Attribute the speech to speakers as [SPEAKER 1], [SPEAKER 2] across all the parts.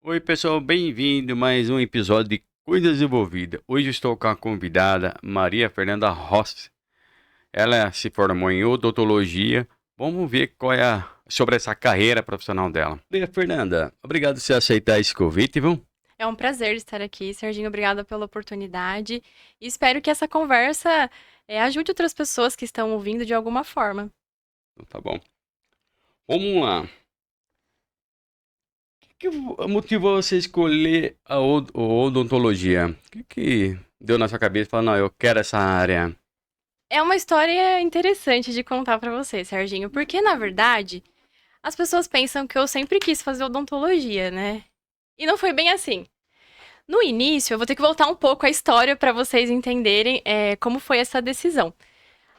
[SPEAKER 1] Oi, pessoal, bem-vindo a mais um episódio de Coisas Envolvidas. Hoje estou com a convidada Maria Fernanda Rossi. Ela se formou em odontologia. Vamos ver qual é sobre essa carreira profissional dela. Maria Fernanda, obrigado por você aceitar esse convite, viu?
[SPEAKER 2] É um prazer estar aqui, Serginho. Obrigada pela oportunidade. E espero que essa conversa ajude outras pessoas que estão ouvindo de alguma forma.
[SPEAKER 1] Então, tá bom. Vamos lá. O que motivou você a escolher a odontologia? O que deu na sua cabeça e falou, não, eu quero essa área?
[SPEAKER 2] É uma história interessante de contar pra você, Serginho, porque na verdade as pessoas pensam que eu sempre quis fazer odontologia, né? E não foi bem assim. No início, eu vou ter que voltar um pouco a história pra vocês entenderem como foi essa decisão.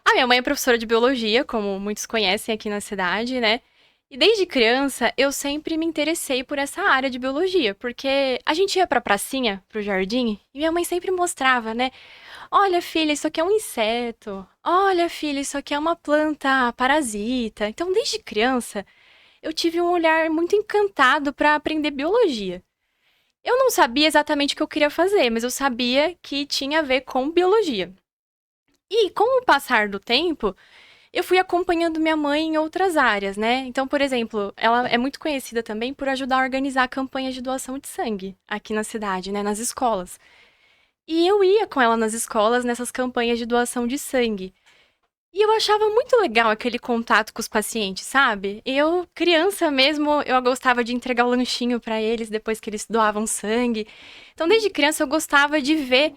[SPEAKER 2] A minha mãe é professora de biologia, como muitos conhecem aqui na cidade, né? E desde criança eu sempre me interessei por essa área de biologia, porque a gente ia pra pracinha, pro jardim, e minha mãe sempre mostrava, né? Olha, filha, isso aqui é um inseto. Olha, filha, isso aqui é uma planta parasita. Então, desde criança, eu tive um olhar muito encantado para aprender biologia. Eu não sabia exatamente o que eu queria fazer, mas eu sabia que tinha a ver com biologia. E com o passar do tempo, eu fui acompanhando minha mãe em outras áreas, né? Então, por exemplo, ela é muito conhecida também por ajudar a organizar campanhas de doação de sangue aqui na cidade, né? Nas escolas. E eu ia com ela nas escolas nessas campanhas de doação de sangue. E eu achava muito legal aquele contato com os pacientes, sabe? Eu, criança mesmo, eu gostava de entregar o lanchinho pra eles depois que eles doavam sangue. Então, desde criança, eu gostava de ver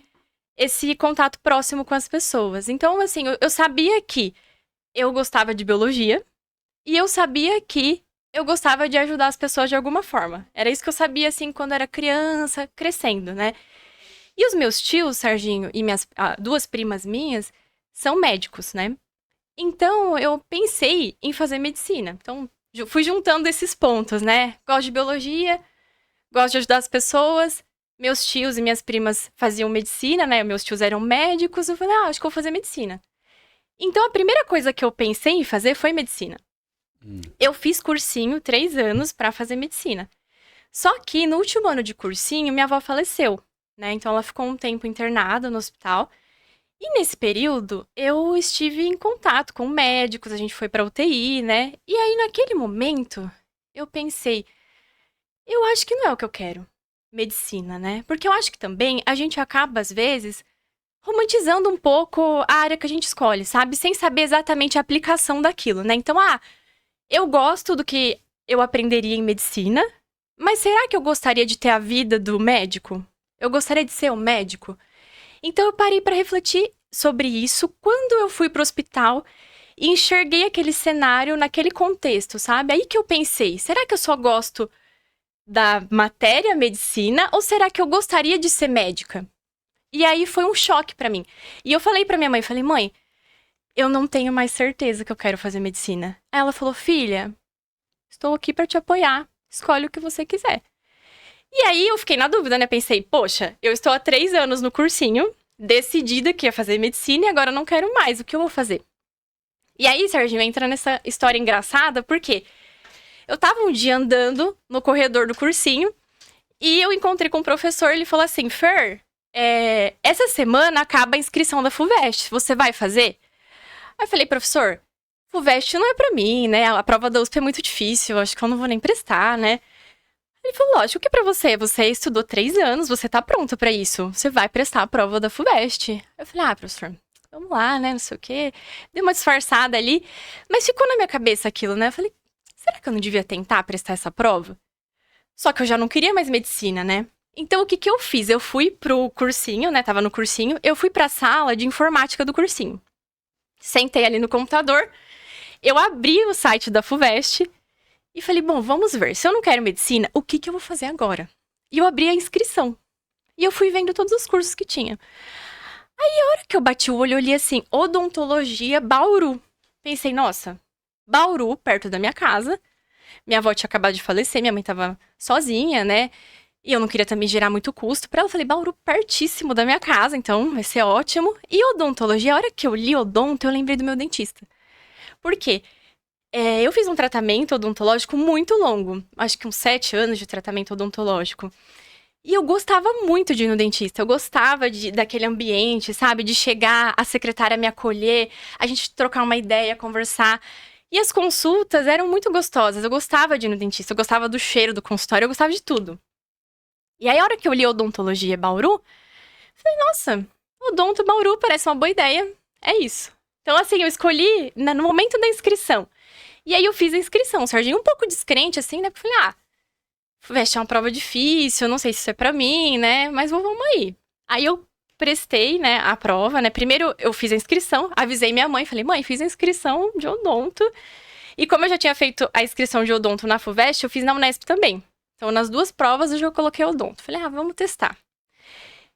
[SPEAKER 2] esse contato próximo com as pessoas. Então, assim, eu sabia que eu gostava de biologia e eu sabia que eu gostava de ajudar as pessoas de alguma forma. Era isso que eu sabia, assim, quando era criança, crescendo, né? E os meus tios, Serginho, e minhas duas primas minhas, são médicos, né? Então, eu pensei em fazer medicina. Então, fui juntando esses pontos, né? Gosto de biologia, gosto de ajudar as pessoas. Meus tios e minhas primas faziam medicina, né? Meus tios eram médicos. Eu falei, acho que eu vou fazer medicina. Então, a primeira coisa que eu pensei em fazer foi medicina.
[SPEAKER 1] Hum.
[SPEAKER 2] Eu fiz cursinho 3 anos para fazer medicina. Só que no último ano de cursinho, minha avó faleceu, né? Então, ela ficou um tempo internada no hospital. E nesse período, eu estive em contato com médicos, a gente foi pra UTI, né? E aí, naquele momento, eu pensei, eu acho que não é o que eu quero, medicina, né? Porque eu acho que também a gente acaba, às vezes, romantizando um pouco a área que a gente escolhe, sabe? Sem saber exatamente a aplicação daquilo, né? Então, eu gosto do que eu aprenderia em medicina, mas será que eu gostaria de ter a vida do médico? Eu gostaria de ser um médico? Então eu parei para refletir sobre isso quando eu fui pro hospital e enxerguei aquele cenário naquele contexto, sabe? Aí que eu pensei, será que eu só gosto da matéria medicina ou será que eu gostaria de ser médica? E aí foi um choque para mim. E eu falei para minha mãe, falei: "Mãe, eu não tenho mais certeza que eu quero fazer medicina". Aí ela falou: "Filha, estou aqui para te apoiar. Escolhe o que você quiser". E aí eu fiquei na dúvida, né? Pensei, poxa, eu estou há 3 anos no cursinho, decidida que ia fazer medicina e agora eu não quero mais. O que eu vou fazer? E aí, Serginho, entra nessa história engraçada, porque eu tava um dia andando no corredor do cursinho e eu encontrei com o professor, ele falou assim, Fer, essa semana acaba a inscrição da FUVEST, você vai fazer? Aí eu falei, professor, FUVEST não é pra mim, né? A prova da USP é muito difícil, acho que eu não vou nem prestar, né? Ele falou, lógico que pra você. Você estudou 3 anos, você tá pronto pra isso. Você vai prestar a prova da FUVEST. Eu falei, professor, vamos lá, né? Não sei o quê. Dei uma disfarçada ali. Mas ficou na minha cabeça aquilo, né? Eu falei, será que eu não devia tentar prestar essa prova? Só que eu já não queria mais medicina, né? Então, o que que eu fiz? Eu fui pro cursinho, né? Tava no cursinho. Eu fui pra sala de informática do cursinho. Sentei ali no computador. Eu abri o site da FUVEST. E falei, bom, vamos ver. Se eu não quero medicina, o que que eu vou fazer agora? E eu abri a inscrição. E eu fui vendo todos os cursos que tinha. Aí, a hora que eu bati o olho, eu olhei assim, odontologia Bauru. Pensei, nossa, Bauru, perto da minha casa. Minha avó tinha acabado de falecer, minha mãe tava sozinha, né? E eu não queria também gerar muito custo pra ela. Eu falei, Bauru, pertíssimo da minha casa, então vai ser ótimo. E odontologia, a hora que eu li odonto, eu lembrei do meu dentista. Por quê? Eu fiz um tratamento odontológico muito longo. Acho que uns 7 anos de tratamento odontológico. E eu gostava muito de ir no dentista. Eu gostava daquele ambiente, sabe? De chegar, a secretária me acolher, a gente trocar uma ideia, conversar. E as consultas eram muito gostosas. Eu gostava de ir no dentista, eu gostava do cheiro do consultório, eu gostava de tudo. E aí, a hora que eu li Odontologia Bauru, falei, nossa, Odonto Bauru parece uma boa ideia. É isso. Então, assim, eu escolhi no momento da inscrição. E aí, eu fiz a inscrição. Serginho, um pouco descrente, assim, né? Porque eu falei, FUVEST é uma prova difícil, não sei se isso é pra mim, né? Mas vamos aí. Aí, eu prestei, né, a prova, né? Primeiro, eu fiz a inscrição, avisei minha mãe. Falei, mãe, fiz a inscrição de odonto. E como eu já tinha feito a inscrição de odonto na FUVEST, eu fiz na Unesp também. Então, nas 2 provas, eu já coloquei odonto. Falei, vamos testar.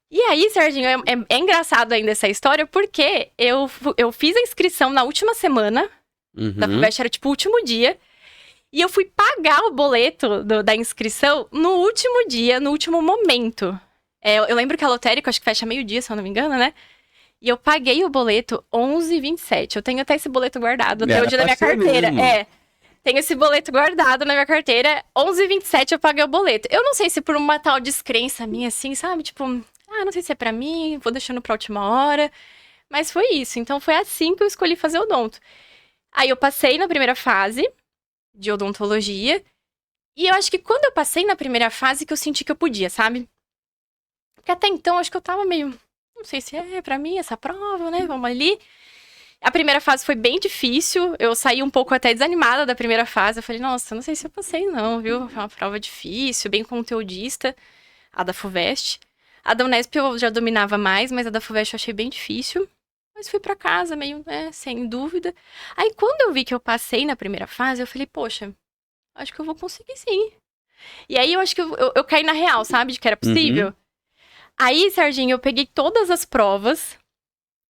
[SPEAKER 2] E aí, Serginho, é engraçado ainda essa história, porque eu fiz a inscrição na última semana da FUVEST, era tipo o último dia, e eu fui pagar o boleto da inscrição no último dia, no último momento. Eu lembro que a lotérica, acho que fecha meio-dia, se eu não me engano, né? E eu paguei o boleto 11h27. Eu tenho até esse boleto guardado até hoje na minha carteira. Tenho esse boleto guardado na minha carteira. 11h27 eu paguei o boleto. Eu não sei se por uma tal descrença minha, assim, sabe? Tipo, não sei se é pra mim, vou deixando pra última hora. Mas foi isso. Então foi assim que eu escolhi fazer odonto. Aí eu passei na primeira fase de odontologia. E eu acho que quando eu passei na primeira fase que eu senti que eu podia, sabe? Porque até então, acho que eu tava meio... Não sei se é pra mim essa prova, né? Vamos ali. A primeira fase foi bem difícil. Eu saí um pouco até desanimada da primeira fase. Eu falei, nossa, não sei se eu passei não, viu? Foi uma prova difícil, bem conteudista. A da FUVEST. A da Unesp eu já dominava mais, mas a da FUVEST eu achei bem difícil. Mas fui pra casa meio, sem dúvida. Aí quando eu vi que eu passei na primeira fase, eu falei, poxa, acho que eu vou conseguir sim. E aí eu acho que eu caí na real, sabe? De que era possível. Aí, Serginho, eu peguei todas as provas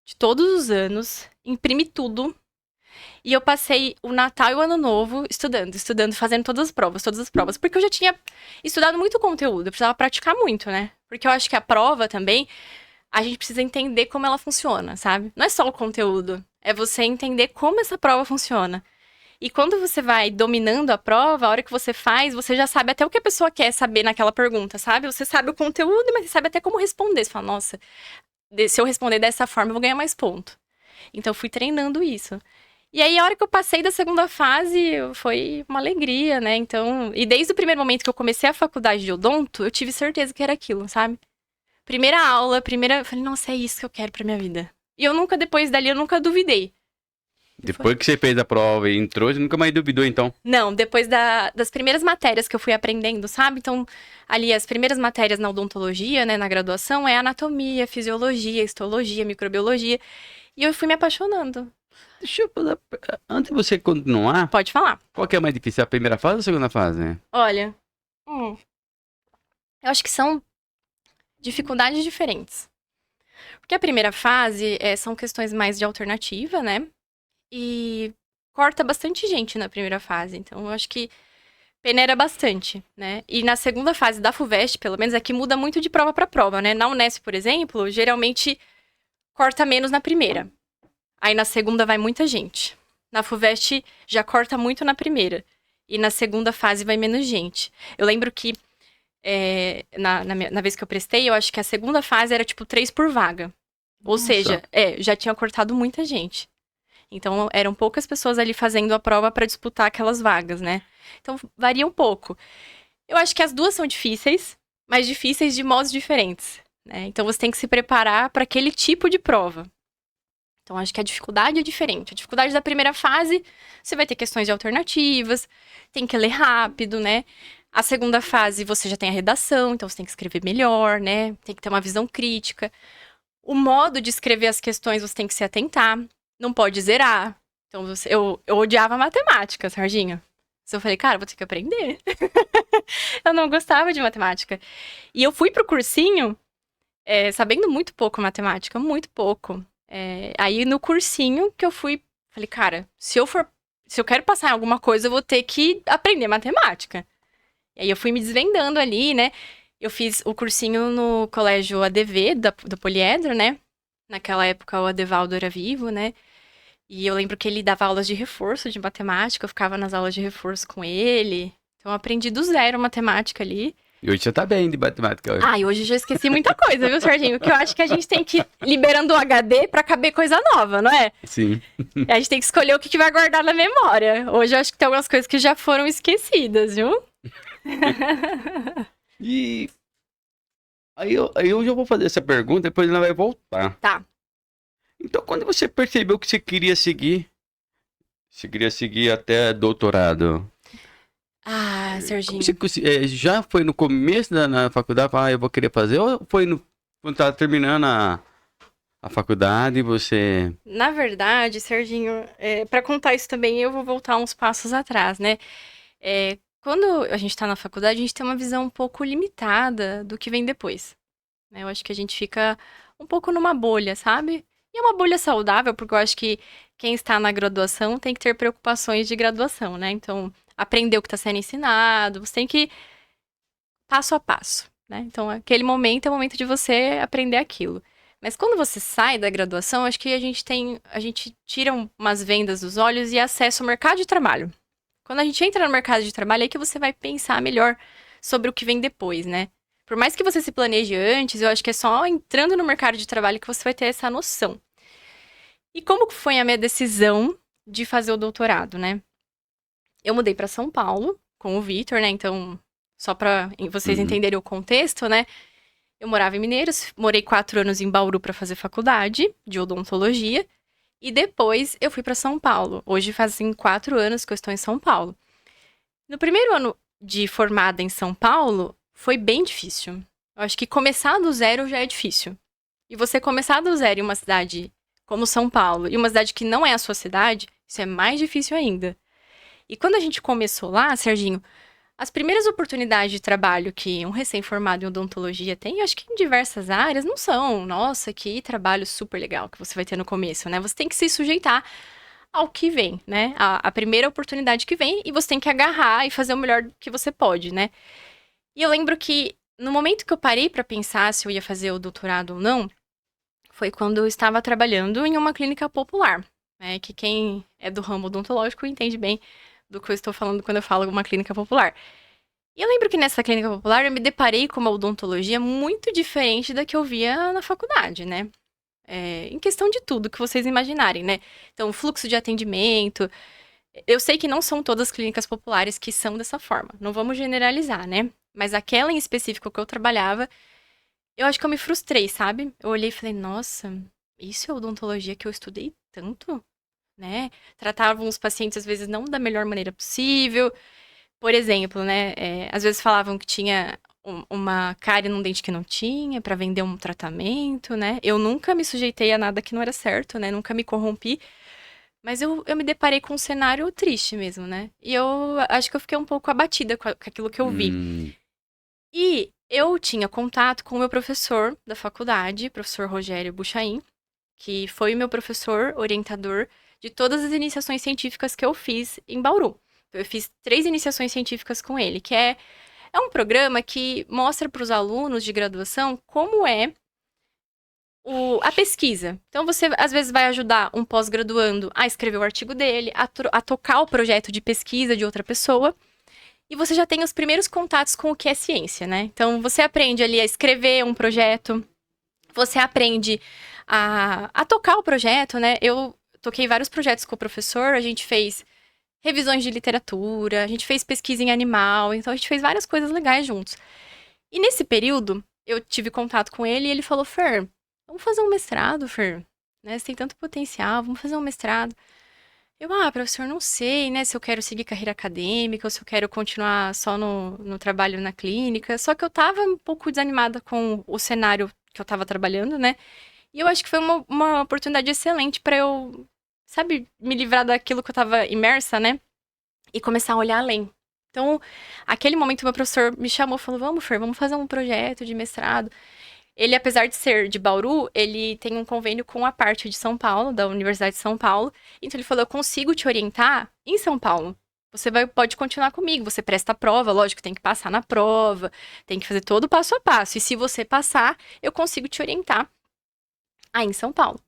[SPEAKER 2] de todos os anos, imprimi tudo. E eu passei o Natal e o Ano Novo estudando, fazendo todas as provas. Porque eu já tinha estudado muito conteúdo, eu precisava praticar muito, né? Porque eu acho que a prova também, a gente precisa entender como ela funciona, sabe? Não é só o conteúdo, é você entender como essa prova funciona. E quando você vai dominando a prova, a hora que você faz, você já sabe até o que a pessoa quer saber naquela pergunta, sabe? Você sabe o conteúdo, mas você sabe até como responder. Você fala, nossa, se eu responder dessa forma, eu vou ganhar mais ponto. Então, eu fui treinando isso. E aí, a hora que eu passei da segunda fase, foi uma alegria, né? Então, e desde o primeiro momento que eu comecei a faculdade de odonto, eu tive certeza que era aquilo, sabe? Primeira aula, eu falei, nossa, é isso que eu quero pra minha vida. E depois dali, eu nunca duvidei.
[SPEAKER 1] Depois que você fez a prova e entrou, você nunca mais duvidou, então?
[SPEAKER 2] Não, depois das primeiras matérias que eu fui aprendendo, sabe? Então, ali, as primeiras matérias na odontologia, né, na graduação, é anatomia, fisiologia, histologia, microbiologia. E eu fui me apaixonando.
[SPEAKER 1] Deixa eu falar, antes de você continuar...
[SPEAKER 2] Pode falar.
[SPEAKER 1] Qual que é mais difícil, a primeira fase ou a segunda fase, né?
[SPEAKER 2] Olha, eu acho que são dificuldades diferentes. Porque a primeira fase são questões mais de alternativa, né? E corta bastante gente na primeira fase. Então, eu acho que peneira bastante, né? E na segunda fase da FUVEST, pelo menos, aqui muda muito de prova para prova, né? Na Unesp, por exemplo, geralmente corta menos na primeira. Aí na segunda vai muita gente. Na FUVEST já corta muito na primeira. E na segunda fase vai menos gente. Eu lembro que na vez que eu prestei, eu acho que a segunda fase era tipo 3 por vaga. Ou seja, já tinha cortado muita gente. Então, eram poucas pessoas ali fazendo a prova para disputar aquelas vagas, né? Então, varia um pouco. Eu acho que as duas são difíceis, mas difíceis de modos diferentes, né? Então, você tem que se preparar para aquele tipo de prova. Então, acho que a dificuldade é diferente. A dificuldade da primeira fase, você vai ter questões de alternativas, tem que ler rápido, né? A segunda fase, você já tem a redação, então você tem que escrever melhor, né? Tem que ter uma visão crítica. O modo de escrever as questões, você tem que se atentar. Não pode zerar. Então, eu odiava matemática, Serginho. Eu falei, cara, vou ter que aprender. Eu não gostava de matemática. E eu fui pro cursinho sabendo muito pouco matemática, muito pouco. Aí, no cursinho que eu fui, falei, cara, se eu quero passar em alguma coisa, eu vou ter que aprender matemática. E aí, eu fui me desvendando ali, né? Eu fiz o cursinho no colégio ADV, do Poliedro, né? Naquela época, o Adevaldo era vivo, né? E eu lembro que ele dava aulas de reforço de matemática, eu ficava nas aulas de reforço com ele. Então, eu aprendi do zero matemática ali.
[SPEAKER 1] E hoje você tá bem de matemática hoje.
[SPEAKER 2] Ah, e hoje eu já esqueci muita coisa, viu, Serginho? Que eu acho que a gente tem que ir liberando o HD pra caber coisa nova, não é?
[SPEAKER 1] Sim.
[SPEAKER 2] E a gente tem que escolher o que vai guardar na memória. Hoje eu acho que tem algumas coisas que já foram esquecidas, viu?
[SPEAKER 1] E aí eu já vou fazer essa pergunta, depois ela vai voltar.
[SPEAKER 2] Tá.
[SPEAKER 1] Então, quando você percebeu que você queria seguir até doutorado,
[SPEAKER 2] Ah, Serginho.
[SPEAKER 1] já foi no começo na faculdade, eu vou querer fazer, ou foi quando tava terminando a faculdade, você...
[SPEAKER 2] Na verdade, Serginho, pra contar isso também, eu vou voltar uns passos atrás, né? Quando a gente tá na faculdade, a gente tem uma visão um pouco limitada do que vem depois, né? Eu acho que a gente fica um pouco numa bolha, sabe? E é uma bolha saudável, porque eu acho que quem está na graduação tem que ter preocupações de graduação, né? Então, aprender o que está sendo ensinado, você tem que passo a passo, né? Então, aquele momento é o momento de você aprender aquilo. Mas quando você sai da graduação, acho que a gente tira umas vendas dos olhos e acessa o mercado de trabalho. Quando a gente entra no mercado de trabalho, é aí que você vai pensar melhor sobre o que vem depois, né? Por mais que você se planeje antes, eu acho que é só entrando no mercado de trabalho que você vai ter essa noção. E como que foi a minha decisão de fazer o doutorado, né? Eu mudei para São Paulo com o Vitor, né? Então, só para vocês entenderem o contexto, né? Eu morava em Mineiros, morei 4 anos em Bauru para fazer faculdade de odontologia. E depois eu fui para São Paulo. Hoje fazem 4 anos que eu estou em São Paulo. No primeiro ano de formada em São Paulo, foi bem difícil. Eu acho que começar do zero já é difícil. E você começar do zero em uma cidade como São Paulo, e uma cidade que não é a sua cidade, isso é mais difícil ainda. E quando a gente começou lá, Serginho, as primeiras oportunidades de trabalho que um recém-formado em odontologia tem, eu acho que em diversas áreas, não são, nossa, que trabalho super legal que você vai ter no começo, né? Você tem que se sujeitar ao que vem, né? A primeira oportunidade que vem, e você tem que agarrar e fazer o melhor que você pode, né? E eu lembro que no momento que eu parei para pensar se eu ia fazer o doutorado ou não, foi quando eu estava trabalhando em uma clínica popular, né? Que quem é do ramo odontológico entende bem do que eu estou falando quando eu falo uma clínica popular. E eu lembro que nessa clínica popular eu me deparei com uma odontologia muito diferente da que eu via na faculdade, né? Em questão de tudo que vocês imaginarem, né? Então, fluxo de atendimento. Eu sei que não são todas as clínicas populares que são dessa forma. Não vamos generalizar, né? Mas aquela em específico que eu trabalhava, eu acho que eu me frustrei, sabe? Eu olhei e falei, nossa, isso é odontologia que eu estudei tanto, né? Tratavam os pacientes, às vezes, não da melhor maneira possível. Por exemplo, né? Às vezes falavam que tinha uma cárie num dente que não tinha, pra vender um tratamento, né? Eu nunca me sujeitei a nada que não era certo, né? Nunca me corrompi. Mas eu me deparei com um cenário triste mesmo, né? E eu acho que eu fiquei um pouco abatida com aquilo que eu vi. E eu tinha contato com o meu professor da faculdade, professor Rogério Buchaim, que foi o meu professor orientador de todas as iniciações científicas que eu fiz em Bauru. Eu fiz 3 iniciações científicas com ele, que é um programa que mostra para os alunos de graduação como é a pesquisa. Então, você, às vezes, vai ajudar um pós-graduando a escrever o artigo dele, a tocar o projeto de pesquisa de outra pessoa. E você já tem os primeiros contatos com o que é ciência, né? Então, você aprende ali a escrever um projeto, você aprende a tocar o projeto, né? Eu toquei vários projetos com o professor, a gente fez revisões de literatura, a gente fez pesquisa em animal, então a gente fez várias coisas legais juntos. E nesse período, eu tive contato com ele e ele falou, Fer, vamos fazer um mestrado, Fer, né? Você tem tanto potencial, vamos fazer um mestrado. Eu, professor, não sei, né, se eu quero seguir carreira acadêmica ou se eu quero continuar só no trabalho na clínica. Só que eu tava um pouco desanimada com o cenário que eu tava trabalhando, né? E eu acho que foi uma oportunidade excelente pra eu, sabe, me livrar daquilo que eu tava imersa, né? E começar a olhar além. Então, aquele momento, meu professor me chamou e falou, vamos, Fer, vamos fazer um projeto de mestrado. Ele, apesar de ser de Bauru, ele tem um convênio com a parte de São Paulo, da Universidade de São Paulo. Então, ele falou, eu consigo te orientar em São Paulo. Você pode continuar comigo, você presta a prova, lógico, tem que passar na prova, tem que fazer todo o passo a passo. E se você passar, eu consigo te orientar aí em São Paulo.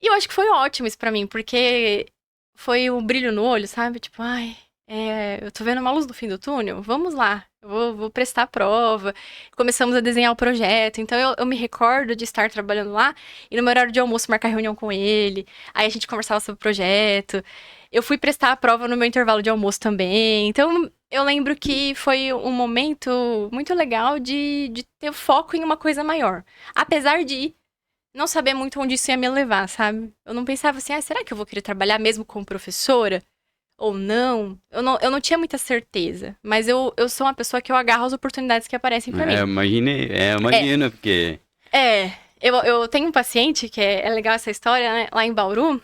[SPEAKER 2] E eu acho que foi ótimo isso pra mim, porque foi o brilho no olho, sabe? Tipo, ai, eu tô vendo uma luz no fim do túnel, vamos lá. Eu vou prestar a prova. Começamos a desenhar o projeto. Então eu me recordo de estar trabalhando lá e no meu horário de almoço marcar reunião com ele. Aí a gente conversava sobre o projeto. Eu fui prestar a prova no meu intervalo de almoço também. Então eu lembro que foi um momento muito legal de ter foco em uma coisa maior. Apesar de não saber muito onde isso ia me levar, sabe? Eu não pensava assim, será que eu vou querer trabalhar mesmo como professora? Ou não? Eu não tinha muita certeza. Mas eu sou uma pessoa que eu agarro as oportunidades que aparecem pra mim.
[SPEAKER 1] Imagina, porque...
[SPEAKER 2] É, eu tenho um paciente que é legal essa história, né? Lá em Bauru.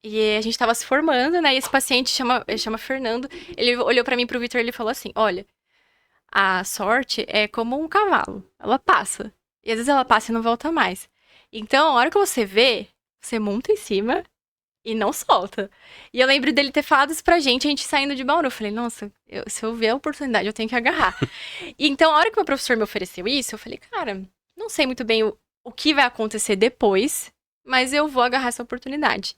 [SPEAKER 2] E a gente tava se formando, né? E esse paciente chama Fernando. Ele olhou pra mim e pro Vitor e ele falou assim: Olha, a sorte é como um cavalo. Ela passa. E às vezes ela passa e não volta mais. Então, a hora que você vê, você monta em cima e não solta. E eu lembro dele ter falado isso pra gente, a gente saindo de Bauru. Eu falei, nossa, se eu ver a oportunidade, eu tenho que agarrar. E então, a hora que o meu professor me ofereceu isso, eu falei, cara, não sei muito bem o que vai acontecer depois, mas eu vou agarrar essa oportunidade.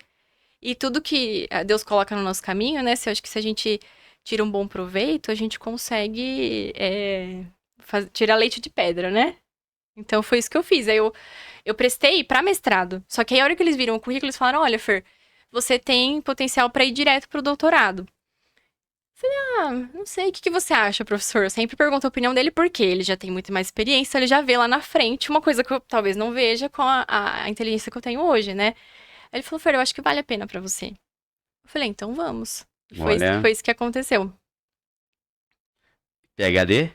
[SPEAKER 2] E tudo que Deus coloca no nosso caminho, né? Eu acho que se a gente tira um bom proveito, a gente consegue tirar leite de pedra, né? Então foi isso que eu fiz. Aí eu prestei pra mestrado. Só que aí a hora que eles viram o currículo, eles falaram: Olha, Fer, você tem potencial pra ir direto pro doutorado. Eu falei, não sei, o que você acha, professor? Eu sempre pergunto a opinião dele, porque ele já tem muito mais experiência, ele já vê lá na frente uma coisa que eu talvez não veja com a inteligência que eu tenho hoje, né? Aí ele falou, Fer, eu acho que vale a pena pra você. Eu falei, então vamos.
[SPEAKER 1] Olha,
[SPEAKER 2] Foi isso que aconteceu.
[SPEAKER 1] PhD?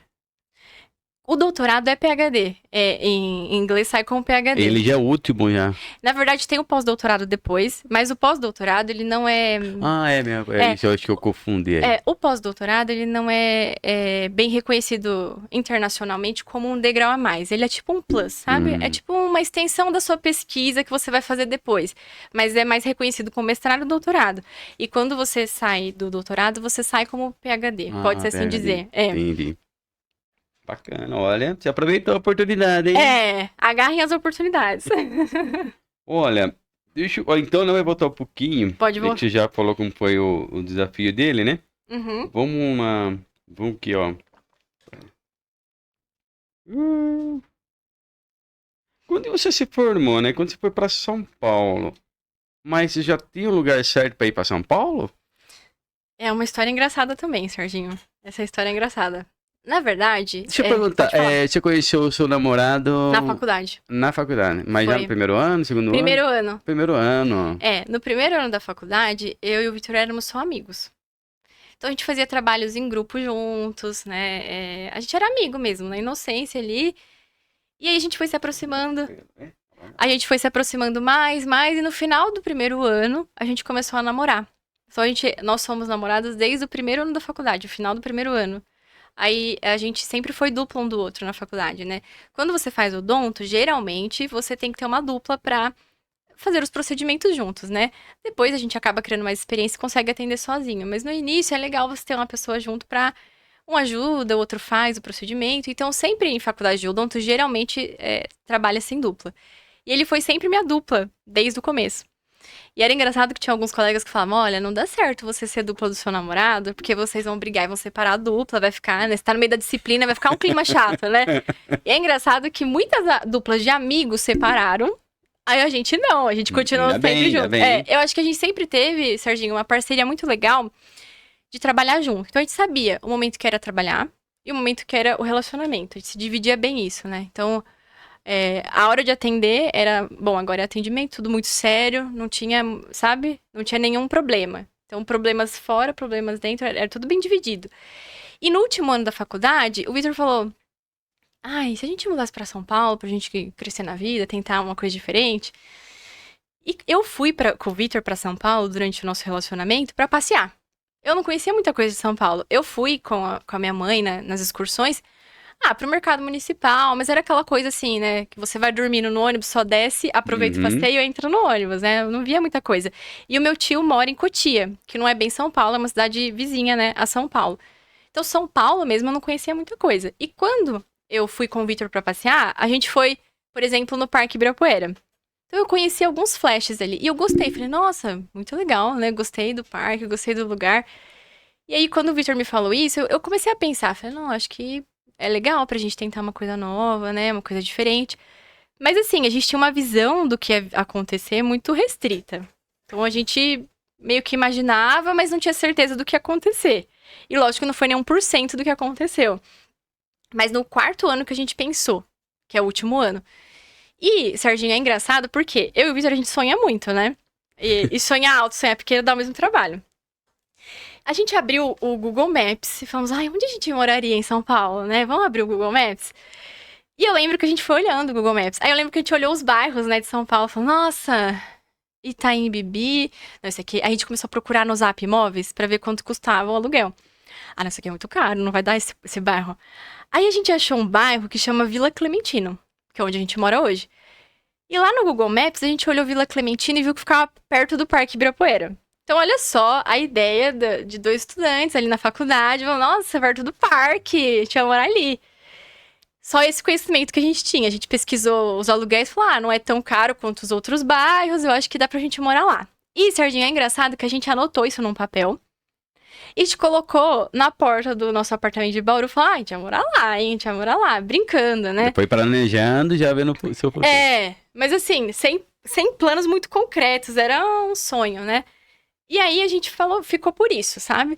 [SPEAKER 2] O doutorado é PhD. Em inglês sai como PhD.
[SPEAKER 1] Ele já é o último, já.
[SPEAKER 2] Na verdade, tem o pós-doutorado depois, mas o pós-doutorado, ele não é...
[SPEAKER 1] É mesmo. Isso eu acho que eu confundi aí.
[SPEAKER 2] O pós-doutorado, ele não é bem reconhecido internacionalmente como um degrau a mais. Ele é tipo um plus, sabe? É tipo uma extensão da sua pesquisa que você vai fazer depois. Mas é mais reconhecido como mestrado e doutorado. E quando você sai do doutorado, você sai como PhD. Pode-se assim
[SPEAKER 1] PhD.
[SPEAKER 2] dizer.
[SPEAKER 1] Entendi. Bacana, olha, você aproveitou a oportunidade, hein?
[SPEAKER 2] Agarrem as oportunidades.
[SPEAKER 1] Olha, então não vai voltar um pouquinho.
[SPEAKER 2] Pode
[SPEAKER 1] A
[SPEAKER 2] voltar.
[SPEAKER 1] gente já falou como foi o desafio dele, né?
[SPEAKER 2] Uhum.
[SPEAKER 1] Vamos aqui, ó. Quando você se formou, né? Quando você foi pra São Paulo, mas você já tinha um lugar certo pra ir pra São Paulo?
[SPEAKER 2] É uma história engraçada também, Serginho. Essa história é engraçada. Na verdade...
[SPEAKER 1] Deixa eu perguntar,
[SPEAKER 2] pode falar.
[SPEAKER 1] você conheceu o seu namorado...
[SPEAKER 2] Na faculdade.
[SPEAKER 1] Na faculdade, mas já
[SPEAKER 2] Foi.
[SPEAKER 1] no primeiro ano, segundo ano?
[SPEAKER 2] Primeiro ano.
[SPEAKER 1] Primeiro ano.
[SPEAKER 2] No primeiro ano da faculdade, eu e o Vitor éramos só amigos. Então a gente fazia trabalhos em grupo juntos, né? A gente era amigo mesmo, na inocência ali. E aí a gente foi se aproximando. A gente foi se aproximando mais, e no final do primeiro ano, a gente começou a namorar. Então nós fomos namorados desde o primeiro ano da faculdade, o final do primeiro ano. Aí a gente sempre foi dupla um do outro na faculdade, né? Quando você faz odonto, geralmente você tem que ter uma dupla pra fazer os procedimentos juntos, né? Depois a gente acaba criando mais experiência e consegue atender sozinho. Mas no início é legal você ter uma pessoa junto pra um ajuda, o outro faz o procedimento. Então, sempre em faculdade de odonto, geralmente trabalha sem dupla. E ele foi sempre minha dupla, desde o começo. E era engraçado que tinha alguns colegas que falavam, olha, não dá certo você ser dupla do seu namorado, porque vocês vão brigar e vão separar a dupla, vai ficar, né? Você tá no meio da disciplina, vai ficar um clima chato, né? E é engraçado que muitas duplas de amigos separaram, aí a gente não, a gente continuou sempre junto. Eu acho que a gente sempre teve, Serginho, uma parceria muito legal de trabalhar junto. Então a gente sabia o momento que era trabalhar e o momento que era o relacionamento. A gente se dividia bem isso, né? Então... a hora de atender era... Bom, agora é atendimento, tudo muito sério. Não tinha, sabe? Não tinha nenhum problema. Então, problemas fora, problemas dentro, era tudo bem dividido. E no último ano da faculdade, o Vitor falou... Ai, se a gente mudasse pra São Paulo, pra gente crescer na vida, tentar uma coisa diferente... E eu fui com o Vitor pra São Paulo durante o nosso relacionamento pra passear. Eu não conhecia muita coisa de São Paulo. Eu fui com a minha mãe nas excursões... pro mercado municipal, mas era aquela coisa assim, né? Que você vai dormindo no ônibus, só desce, aproveita o passeio e entra no ônibus, né? Eu não via muita coisa. E o meu tio mora em Cotia, que não é bem São Paulo, é uma cidade vizinha, né? A São Paulo. Então, São Paulo mesmo, eu não conhecia muita coisa. E quando eu fui com o Vitor pra passear, a gente foi, por exemplo, no Parque Ibirapuera. Então, Então eu conheci alguns flashes ali. E eu gostei. Falei, nossa, muito legal, né? Gostei do parque, gostei do lugar. E aí, quando o Victor me falou isso, eu comecei a pensar. Falei, não, acho que é legal pra gente tentar uma coisa nova, né? Uma coisa diferente. Mas assim, a gente tinha uma visão do que ia acontecer muito restrita. Então a gente meio que imaginava, mas não tinha certeza do que ia acontecer. E lógico que não foi nem 1% do que aconteceu. Mas no quarto ano que a gente pensou, que é o último ano. E, Serginho, é engraçado porque eu e o Victor, a gente sonha muito, né? E sonhar alto, sonhar pequeno dá o mesmo trabalho. A gente abriu o Google Maps e falamos, ai, onde a gente moraria em São Paulo, né? Vamos abrir o Google Maps? E eu lembro que a gente foi olhando o Google Maps. Aí eu lembro que a gente olhou os bairros, né, de São Paulo. Falou, nossa, Itaim Bibi. Não, isso aqui. A gente começou a procurar no Zap Imóveis pra ver quanto custava o aluguel. Ah, não, isso aqui é muito caro, não vai dar esse bairro. Aí a gente achou um bairro que chama Vila Clementino, que é onde a gente mora hoje. E lá no Google Maps a gente olhou Vila Clementino e viu que ficava perto do Parque Ibirapuera. Então, olha só a ideia de dois estudantes ali na faculdade. Falou, nossa, perto do parque, a gente vai morar ali. Só esse conhecimento que a gente tinha. A gente pesquisou os aluguéis e falou, não é tão caro quanto os outros bairros, eu acho que dá pra gente morar lá. E, Serginho, é engraçado que a gente anotou isso num papel e a gente colocou na porta do nosso apartamento de Bauru e falou, a gente vai morar lá, hein, a gente vai morar lá, brincando, né?
[SPEAKER 1] Depois planejando, já vendo o seu futuro.
[SPEAKER 2] Mas assim, sem planos muito concretos, era um sonho, né? E aí a gente ficou por isso, sabe?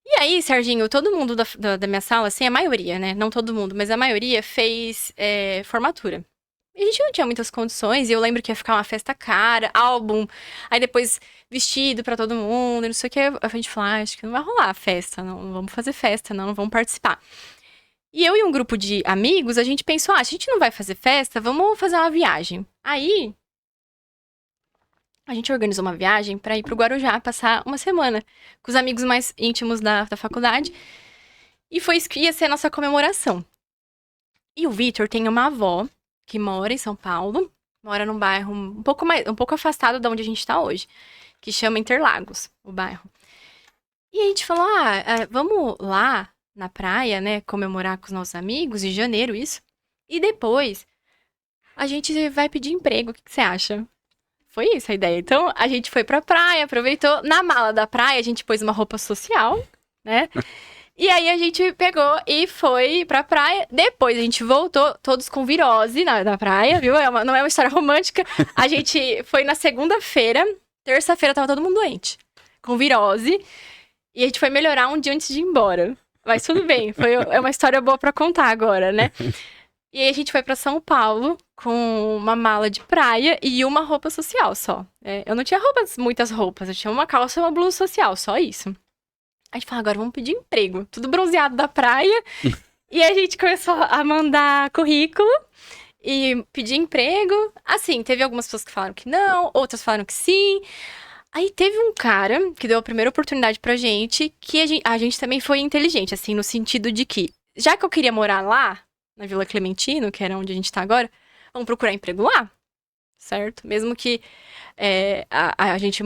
[SPEAKER 2] E aí, Serginho, todo mundo da minha sala, assim, a maioria, né? Não todo mundo, mas a maioria fez formatura. E a gente não tinha muitas condições, e eu lembro que ia ficar uma festa cara, álbum, aí depois vestido pra todo mundo, não sei o que. A gente falou, acho que não vai rolar a festa, não vamos fazer festa, não vamos participar. E eu e um grupo de amigos, a gente pensou, se a gente não vai fazer festa, vamos fazer uma viagem. Aí, a gente organizou uma viagem pra ir pro Guarujá, passar uma semana com os amigos mais íntimos da faculdade. E foi isso que ia ser a nossa comemoração. E o Victor tem uma avó que mora em São Paulo, mora num bairro um pouco afastado de onde a gente tá hoje, que chama Interlagos, o bairro. E a gente falou, vamos lá na praia, né, comemorar com os nossos amigos, em janeiro isso. E depois, a gente vai pedir emprego, o que você acha? Foi isso a ideia. Então, a gente foi pra praia, aproveitou. Na mala da praia, a gente pôs uma roupa social, né? E aí, a gente pegou e foi pra praia. Depois, a gente voltou, todos com virose na praia, viu? Não é uma história romântica. A gente foi na segunda-feira. Terça-feira, tava todo mundo doente. Com virose. E a gente foi melhorar um dia antes de ir embora. Mas tudo bem. É uma história boa pra contar agora, né? E aí a gente foi pra São Paulo com uma mala de praia e uma roupa social só. Eu não tinha muitas roupas, eu tinha uma calça e uma blusa social, só isso. A gente falou, agora vamos pedir emprego. Tudo bronzeado da praia. E a gente começou a mandar currículo e pedir emprego. Assim, teve algumas pessoas que falaram que não, outras falaram que sim. Aí teve um cara que deu a primeira oportunidade pra gente, que a gente também foi inteligente, assim, no sentido de que, já que eu queria morar lá, na Vila Clementino, que era onde a gente tá agora, vamos procurar emprego lá, certo? Mesmo que a gente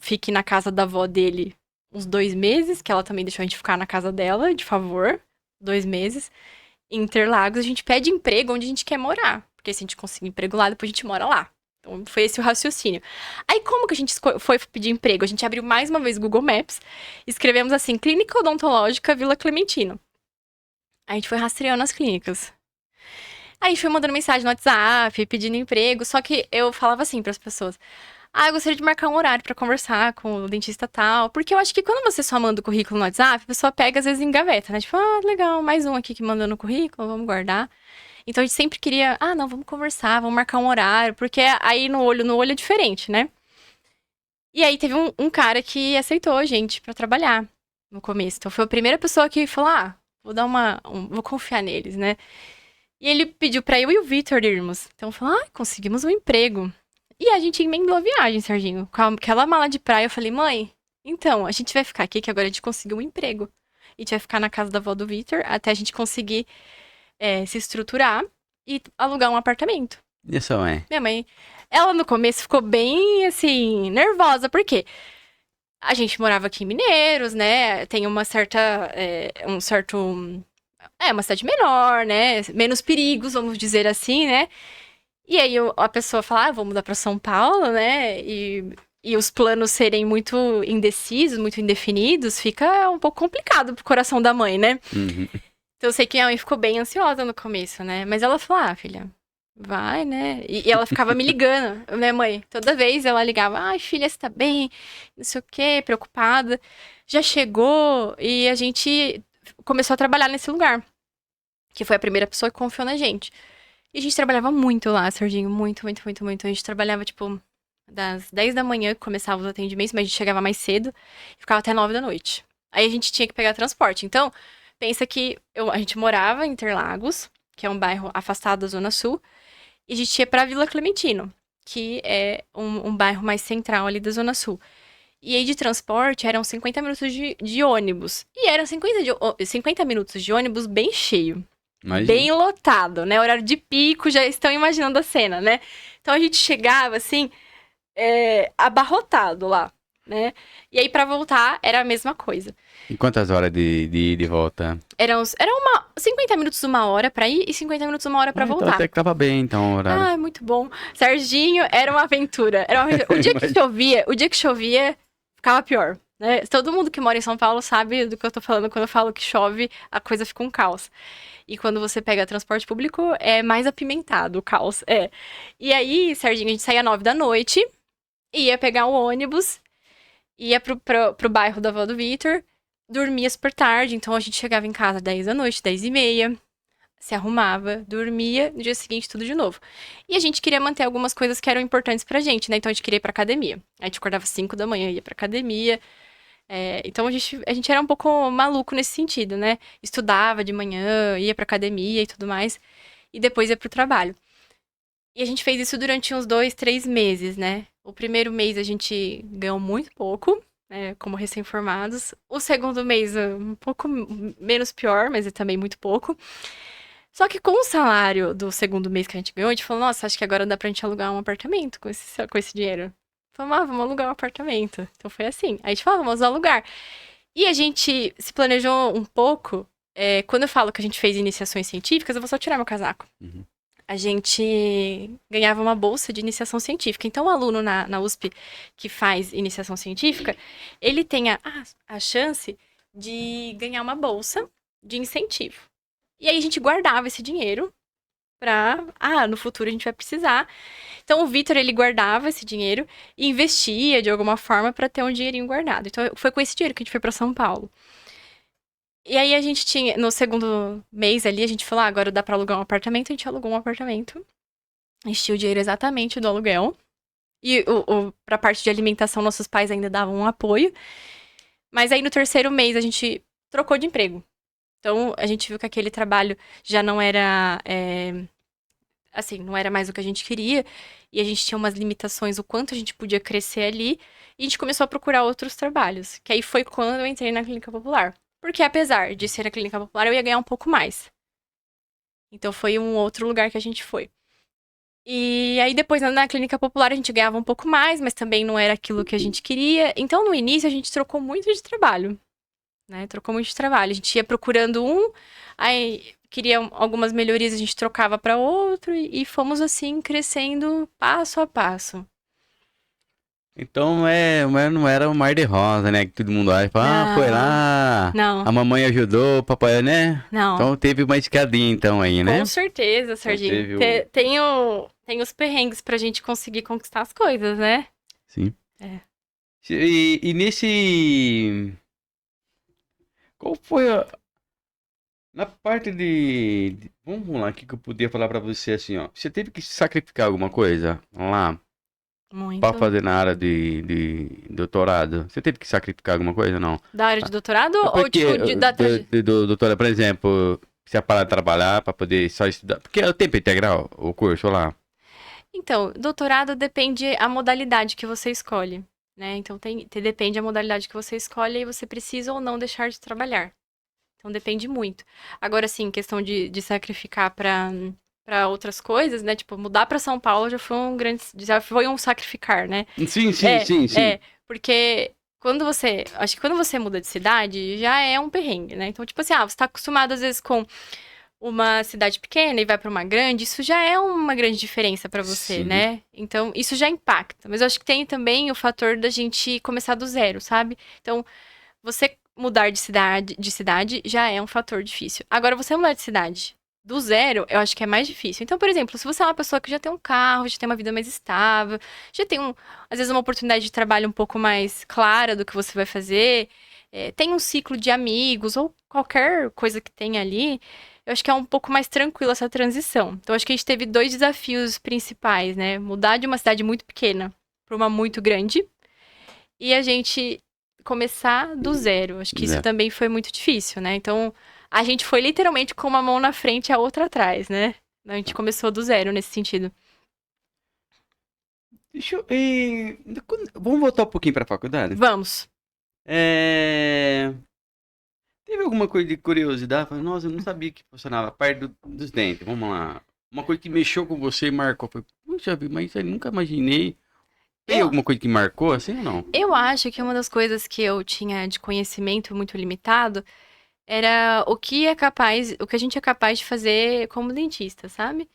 [SPEAKER 2] fique na casa da avó dele uns 2 meses, que ela também deixou a gente ficar na casa dela, de favor, 2 meses. Em Interlagos, a gente pede emprego onde a gente quer morar, porque se a gente conseguir emprego lá, depois a gente mora lá. Então, foi esse o raciocínio. Aí, como que a gente foi pedir emprego? A gente abriu mais uma vez o Google Maps, escrevemos assim, Clínica Odontológica Vila Clementino. A gente foi rastreando as clínicas. Aí a gente foi mandando mensagem no WhatsApp, pedindo emprego. Só que eu falava assim pras pessoas. Eu gostaria de marcar um horário pra conversar com o dentista tal. Porque eu acho que quando você só manda o currículo no WhatsApp, a pessoa pega, às vezes, engaveta, né? Tipo, legal, mais um aqui que mandou no currículo, vamos guardar. Então a gente sempre queria, não, vamos conversar, vamos marcar um horário. Porque aí no olho é diferente, né? E aí teve um cara que aceitou a gente pra trabalhar no começo. Então foi a primeira pessoa que falou, vou confiar neles, né? E ele pediu pra eu e o Victor irmos. Então falou, conseguimos um emprego. E a gente emendou a viagem, Serginho. Com aquela mala de praia, eu falei, mãe, então, a gente vai ficar aqui, que agora a gente conseguiu um emprego. A gente vai ficar na casa da avó do Victor, até a gente conseguir se estruturar e alugar um apartamento.
[SPEAKER 1] E a sua mãe?
[SPEAKER 2] Minha mãe, ela no começo ficou bem, assim, nervosa, porque a gente morava aqui em Mineiros, né? Tem uma certa, uma cidade menor, né? Menos perigos, vamos dizer assim, né? E aí a pessoa fala, vou mudar pra São Paulo, né? E os planos serem muito indecisos, muito indefinidos, fica um pouco complicado pro coração da mãe, né?
[SPEAKER 1] Uhum.
[SPEAKER 2] Então eu sei que minha mãe ficou bem ansiosa no começo, né? Mas ela falou, filha, vai, né? E ela ficava me ligando, minha mãe. Toda vez ela ligava, ai, filha, você tá bem? Não sei o quê, preocupada. Já chegou e a gente começou a trabalhar nesse lugar. Que foi a primeira pessoa que confiou na gente. E a gente trabalhava muito lá, Serginho, muito, muito, muito, muito. A gente trabalhava, tipo, das 10 da manhã que começava os atendimentos, mas a gente chegava mais cedo e ficava até 9 da noite. Aí a gente tinha que pegar transporte. Então, pensa que a gente morava em Interlagos, que é um bairro afastado da Zona Sul, e a gente ia pra Vila Clementino, que é um bairro mais central ali da Zona Sul. E aí de transporte eram 50 minutos de ônibus. E eram 50 minutos de ônibus bem cheio.
[SPEAKER 1] Imagina.
[SPEAKER 2] Bem lotado, né? Horário de pico, já estão imaginando a cena, né? Então a gente chegava, assim, abarrotado lá, né? E aí pra voltar era a mesma coisa.
[SPEAKER 1] E quantas horas de volta?
[SPEAKER 2] Eram 50 minutos, 1 hora pra ir e 50 minutos, 1 hora pra
[SPEAKER 1] Então
[SPEAKER 2] voltar.
[SPEAKER 1] até que tava bem, então, o horário.
[SPEAKER 2] Ah, muito bom. Serginho era uma aventura. O dia que chovia, ficava pior. Né? Todo mundo que mora em São Paulo sabe do que eu tô falando quando eu falo que chove, a coisa fica um caos. E quando você pega transporte público, é mais apimentado o caos. E aí, Serginho, a gente saía 9 da noite, ia pegar um ônibus, ia pro bairro da avó do Vitor, dormia super tarde, então a gente chegava em casa 10 da noite, 10h30, se arrumava, dormia, no dia seguinte tudo de novo. E a gente queria manter algumas coisas que eram importantes pra gente, né? Então a gente queria ir pra academia. A gente acordava 5 da manhã, ia pra academia. Então a gente era um pouco maluco nesse sentido, né? Estudava de manhã, ia pra academia e tudo mais, e depois ia pro trabalho. E a gente fez isso durante uns 2, 3 meses, né? O primeiro mês a gente ganhou muito pouco, né, como recém-formados. O segundo mês um pouco menos pior, mas é também muito pouco. Só que com o salário do segundo mês que a gente ganhou, a gente falou, nossa, acho que agora dá pra gente alugar um apartamento com esse dinheiro. Falamos, vamos alugar um apartamento. Então foi assim. Aí a gente falou, vamos alugar. E a gente se planejou um pouco. Quando eu falo que a gente fez iniciações científicas, eu vou só tirar meu casaco.
[SPEAKER 1] Uhum.
[SPEAKER 2] A gente ganhava uma bolsa de iniciação científica. Então, o aluno na USP que faz iniciação científica, ele tem a chance de ganhar uma bolsa de incentivo. E aí a gente guardava esse dinheiro pra, no futuro a gente vai precisar. Então o Vitor, ele guardava esse dinheiro e investia de alguma forma pra ter um dinheirinho guardado. Então foi com esse dinheiro que a gente foi pra São Paulo. E aí a gente tinha, no segundo mês ali, a gente falou, agora dá pra alugar um apartamento. A gente alugou um apartamento. Enchia o dinheiro exatamente do aluguel. E pra parte de alimentação, nossos pais ainda davam um apoio. Mas aí no terceiro mês a gente trocou de emprego. Então, a gente viu que aquele trabalho já não era, assim, não era mais o que a gente queria. E a gente tinha umas limitações, o quanto a gente podia crescer ali. E a gente começou a procurar outros trabalhos. Que aí foi quando eu entrei na Clínica Popular. Porque apesar de ser a Clínica Popular, eu ia ganhar um pouco mais. Então, foi um outro lugar que a gente foi. E aí, depois, na Clínica Popular, a gente ganhava um pouco mais, mas também não era aquilo que a gente queria. Então, no início, a gente trocou muito de trabalho. Né? Trocou muito de trabalho. A gente ia procurando aí queria algumas melhorias, a gente trocava para outro e fomos assim crescendo passo a passo.
[SPEAKER 1] Então não era um mar de rosa, né? Que todo mundo acha, fala, foi lá,
[SPEAKER 2] Não.
[SPEAKER 1] a mamãe ajudou, o papai, né?
[SPEAKER 2] Não.
[SPEAKER 1] Então teve uma escadinha então aí, né?
[SPEAKER 2] Com certeza, Serginho. Tem os perrengues pra gente conseguir conquistar as coisas, né?
[SPEAKER 1] Sim. E nesse... Qual foi na parte vamos lá, o que eu podia falar pra você assim, ó. Você teve que sacrificar alguma coisa lá
[SPEAKER 2] Muito.
[SPEAKER 1] pra fazer na área de doutorado? Você teve que sacrificar alguma coisa, não?
[SPEAKER 2] Da área de doutorado
[SPEAKER 1] Porque,
[SPEAKER 2] ou tipo da trajetória?
[SPEAKER 1] do doutorado, por exemplo, você parar de trabalhar pra poder só estudar. Porque é o tempo integral, o curso lá.
[SPEAKER 2] Então, doutorado depende a modalidade que você escolhe, né? Então, depende a modalidade que você escolhe e você precisa ou não deixar de trabalhar. Então, depende muito. Agora, sim, questão de sacrificar para outras coisas, né? Tipo, mudar para São Paulo já foi um sacrificar, né?
[SPEAKER 1] Sim.
[SPEAKER 2] Porque acho que quando você muda de cidade, já é um perrengue, né? Então, tipo assim, você tá acostumado às vezes com uma cidade pequena e vai para uma grande, isso já é uma grande diferença para você,
[SPEAKER 1] Sim.
[SPEAKER 2] né? Então, isso já impacta. Mas eu acho que tem também o fator da gente começar do zero, sabe? Então, você mudar de cidade já é um fator difícil. Agora, você mudar de cidade do zero, eu acho que é mais difícil. Então, por exemplo, se você é uma pessoa que já tem um carro, já tem uma vida mais estável, já tem, às vezes, uma oportunidade de trabalho um pouco mais clara do que você vai fazer, tem um ciclo de amigos ou qualquer coisa que tenha ali, eu acho que é um pouco mais tranquila essa transição. Então, acho que a gente teve dois desafios principais, né? Mudar de uma cidade muito pequena para uma muito grande e a gente começar do zero. Acho que isso
[SPEAKER 1] É.
[SPEAKER 2] também foi muito difícil, né? Então, a gente foi literalmente com uma mão na frente e a outra atrás, né? A gente começou do zero nesse sentido.
[SPEAKER 1] Deixa eu. Vamos voltar um pouquinho pra faculdade?
[SPEAKER 2] Vamos.
[SPEAKER 1] É... Teve alguma coisa de curiosidade? Falei, nossa, eu não sabia que funcionava a parte dos dentes. Vamos lá. Uma coisa que mexeu com você e marcou. Falei, puxa vida, mas isso eu nunca imaginei. Tem
[SPEAKER 2] Eu,
[SPEAKER 1] alguma coisa que marcou assim ou não?
[SPEAKER 2] eu acho que uma das coisas que eu tinha de conhecimento muito limitado era o que a gente é capaz de fazer como dentista, sabe?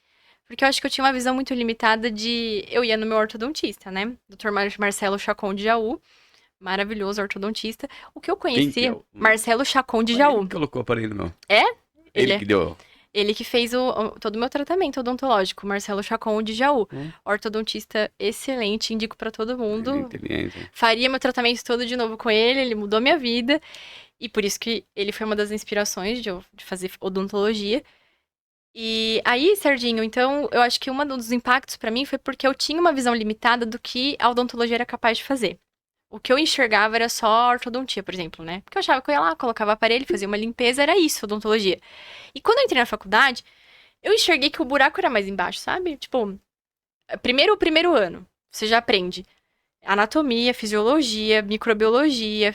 [SPEAKER 2] Porque eu acho que eu tinha uma visão muito limitada de. Eu ia no meu ortodontista, né? Dr. Marcelo Chacon de Jaú, maravilhoso ortodontista. O que eu
[SPEAKER 1] Quem que é
[SPEAKER 2] conhecia,
[SPEAKER 1] o.
[SPEAKER 2] Marcelo Chacon de
[SPEAKER 1] Mas ele que
[SPEAKER 2] Jaú.
[SPEAKER 1] colocou o aparelho, meu.
[SPEAKER 2] É? Ele
[SPEAKER 1] Ele
[SPEAKER 2] é.
[SPEAKER 1] que deu.
[SPEAKER 2] Ele que fez todo o meu tratamento odontológico, Marcelo Chacon de Jaú. Ortodontista excelente, indico pra todo
[SPEAKER 1] Ele é
[SPEAKER 2] mundo.
[SPEAKER 1] inteligente.
[SPEAKER 2] Faria meu tratamento todo de novo com ele mudou minha vida. E por isso que ele foi uma das inspirações de eu de fazer odontologia. E aí, Serginho, então, eu acho que um dos impactos pra mim foi porque eu tinha uma visão limitada do que a odontologia era capaz de fazer. O que eu enxergava era só a ortodontia, por exemplo, né? Porque eu achava que eu ia lá, colocava aparelho, fazia uma limpeza, era isso, odontologia. E quando eu entrei na faculdade, eu enxerguei que o buraco era mais embaixo, sabe? Tipo, primeiro o primeiro ano, você já aprende anatomia, fisiologia, microbiologia,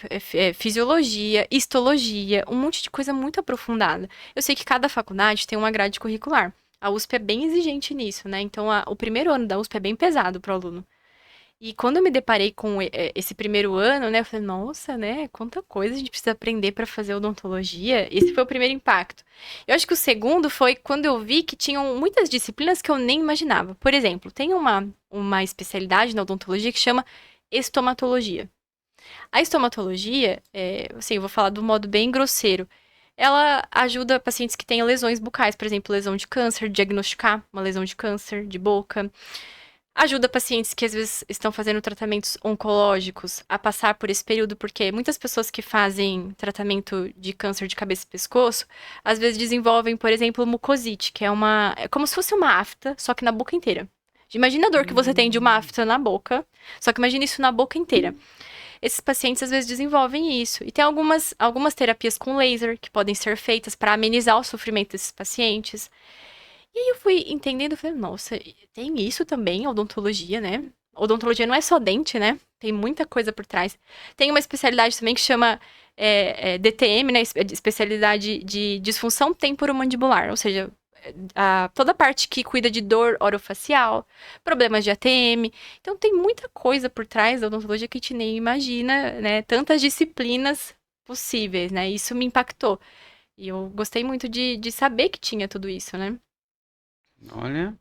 [SPEAKER 2] fisiologia, histologia, um monte de coisa muito aprofundada. Eu sei que cada faculdade tem uma grade curricular. A USP é bem exigente nisso, né? Então, o primeiro ano da USP é bem pesado para o aluno. E quando eu me deparei com esse primeiro ano, né, eu falei, nossa, né, quanta coisa a gente precisa aprender para fazer odontologia. Esse foi o primeiro impacto. Eu acho que o segundo foi quando eu vi que tinham muitas disciplinas que eu nem imaginava. Por exemplo, tem uma especialidade na odontologia que chama estomatologia. A estomatologia, assim, eu vou falar do modo bem grosseiro. Ela ajuda pacientes que têm lesões bucais, por exemplo, lesão de câncer, diagnosticar uma lesão de câncer de boca. Ajuda pacientes que às vezes estão fazendo tratamentos oncológicos a passar por esse período, porque muitas pessoas que fazem tratamento de câncer de cabeça e pescoço, às vezes desenvolvem, por exemplo, mucosite, que é como se fosse uma afta, só que na boca inteira. Imagina a dor que você tem de uma afta na boca, só que imagina isso na boca inteira. Esses pacientes às vezes desenvolvem isso. E tem algumas terapias com laser que podem ser feitas para amenizar o sofrimento desses pacientes. E aí eu fui entendendo, falei, nossa, tem isso também, odontologia, né? Odontologia não é só dente, né? Tem muita coisa por trás. Tem uma especialidade também que chama DTM, né? Especialidade de disfunção temporomandibular, ou seja, toda a parte que cuida de dor orofacial, problemas de ATM. Então tem muita coisa por trás da odontologia que a gente nem imagina, né? Tantas disciplinas possíveis, né? Isso me impactou. E eu gostei muito de saber que tinha tudo isso, né?
[SPEAKER 1] Olha.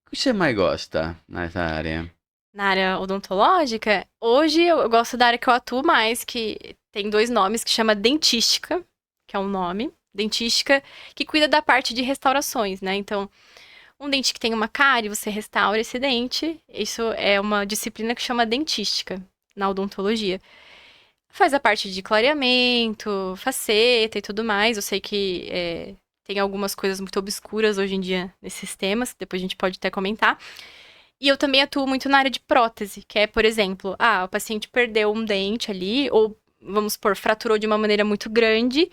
[SPEAKER 1] O que você mais gosta nessa área?
[SPEAKER 2] Na área odontológica, hoje eu gosto da área que eu atuo mais, que tem dois nomes, que chama dentística, que é um nome, dentística, que cuida da parte de restaurações, né? Então, um dente que tem uma cárie, você restaura esse dente. Isso é uma disciplina que chama dentística, na odontologia. Faz a parte de clareamento, faceta e tudo mais. Eu sei que tem algumas coisas muito obscuras hoje em dia nesses temas, que depois a gente pode até comentar. E eu também atuo muito na área de prótese, que é, por exemplo, o paciente perdeu um dente ali, ou, vamos supor, fraturou de uma maneira muito grande,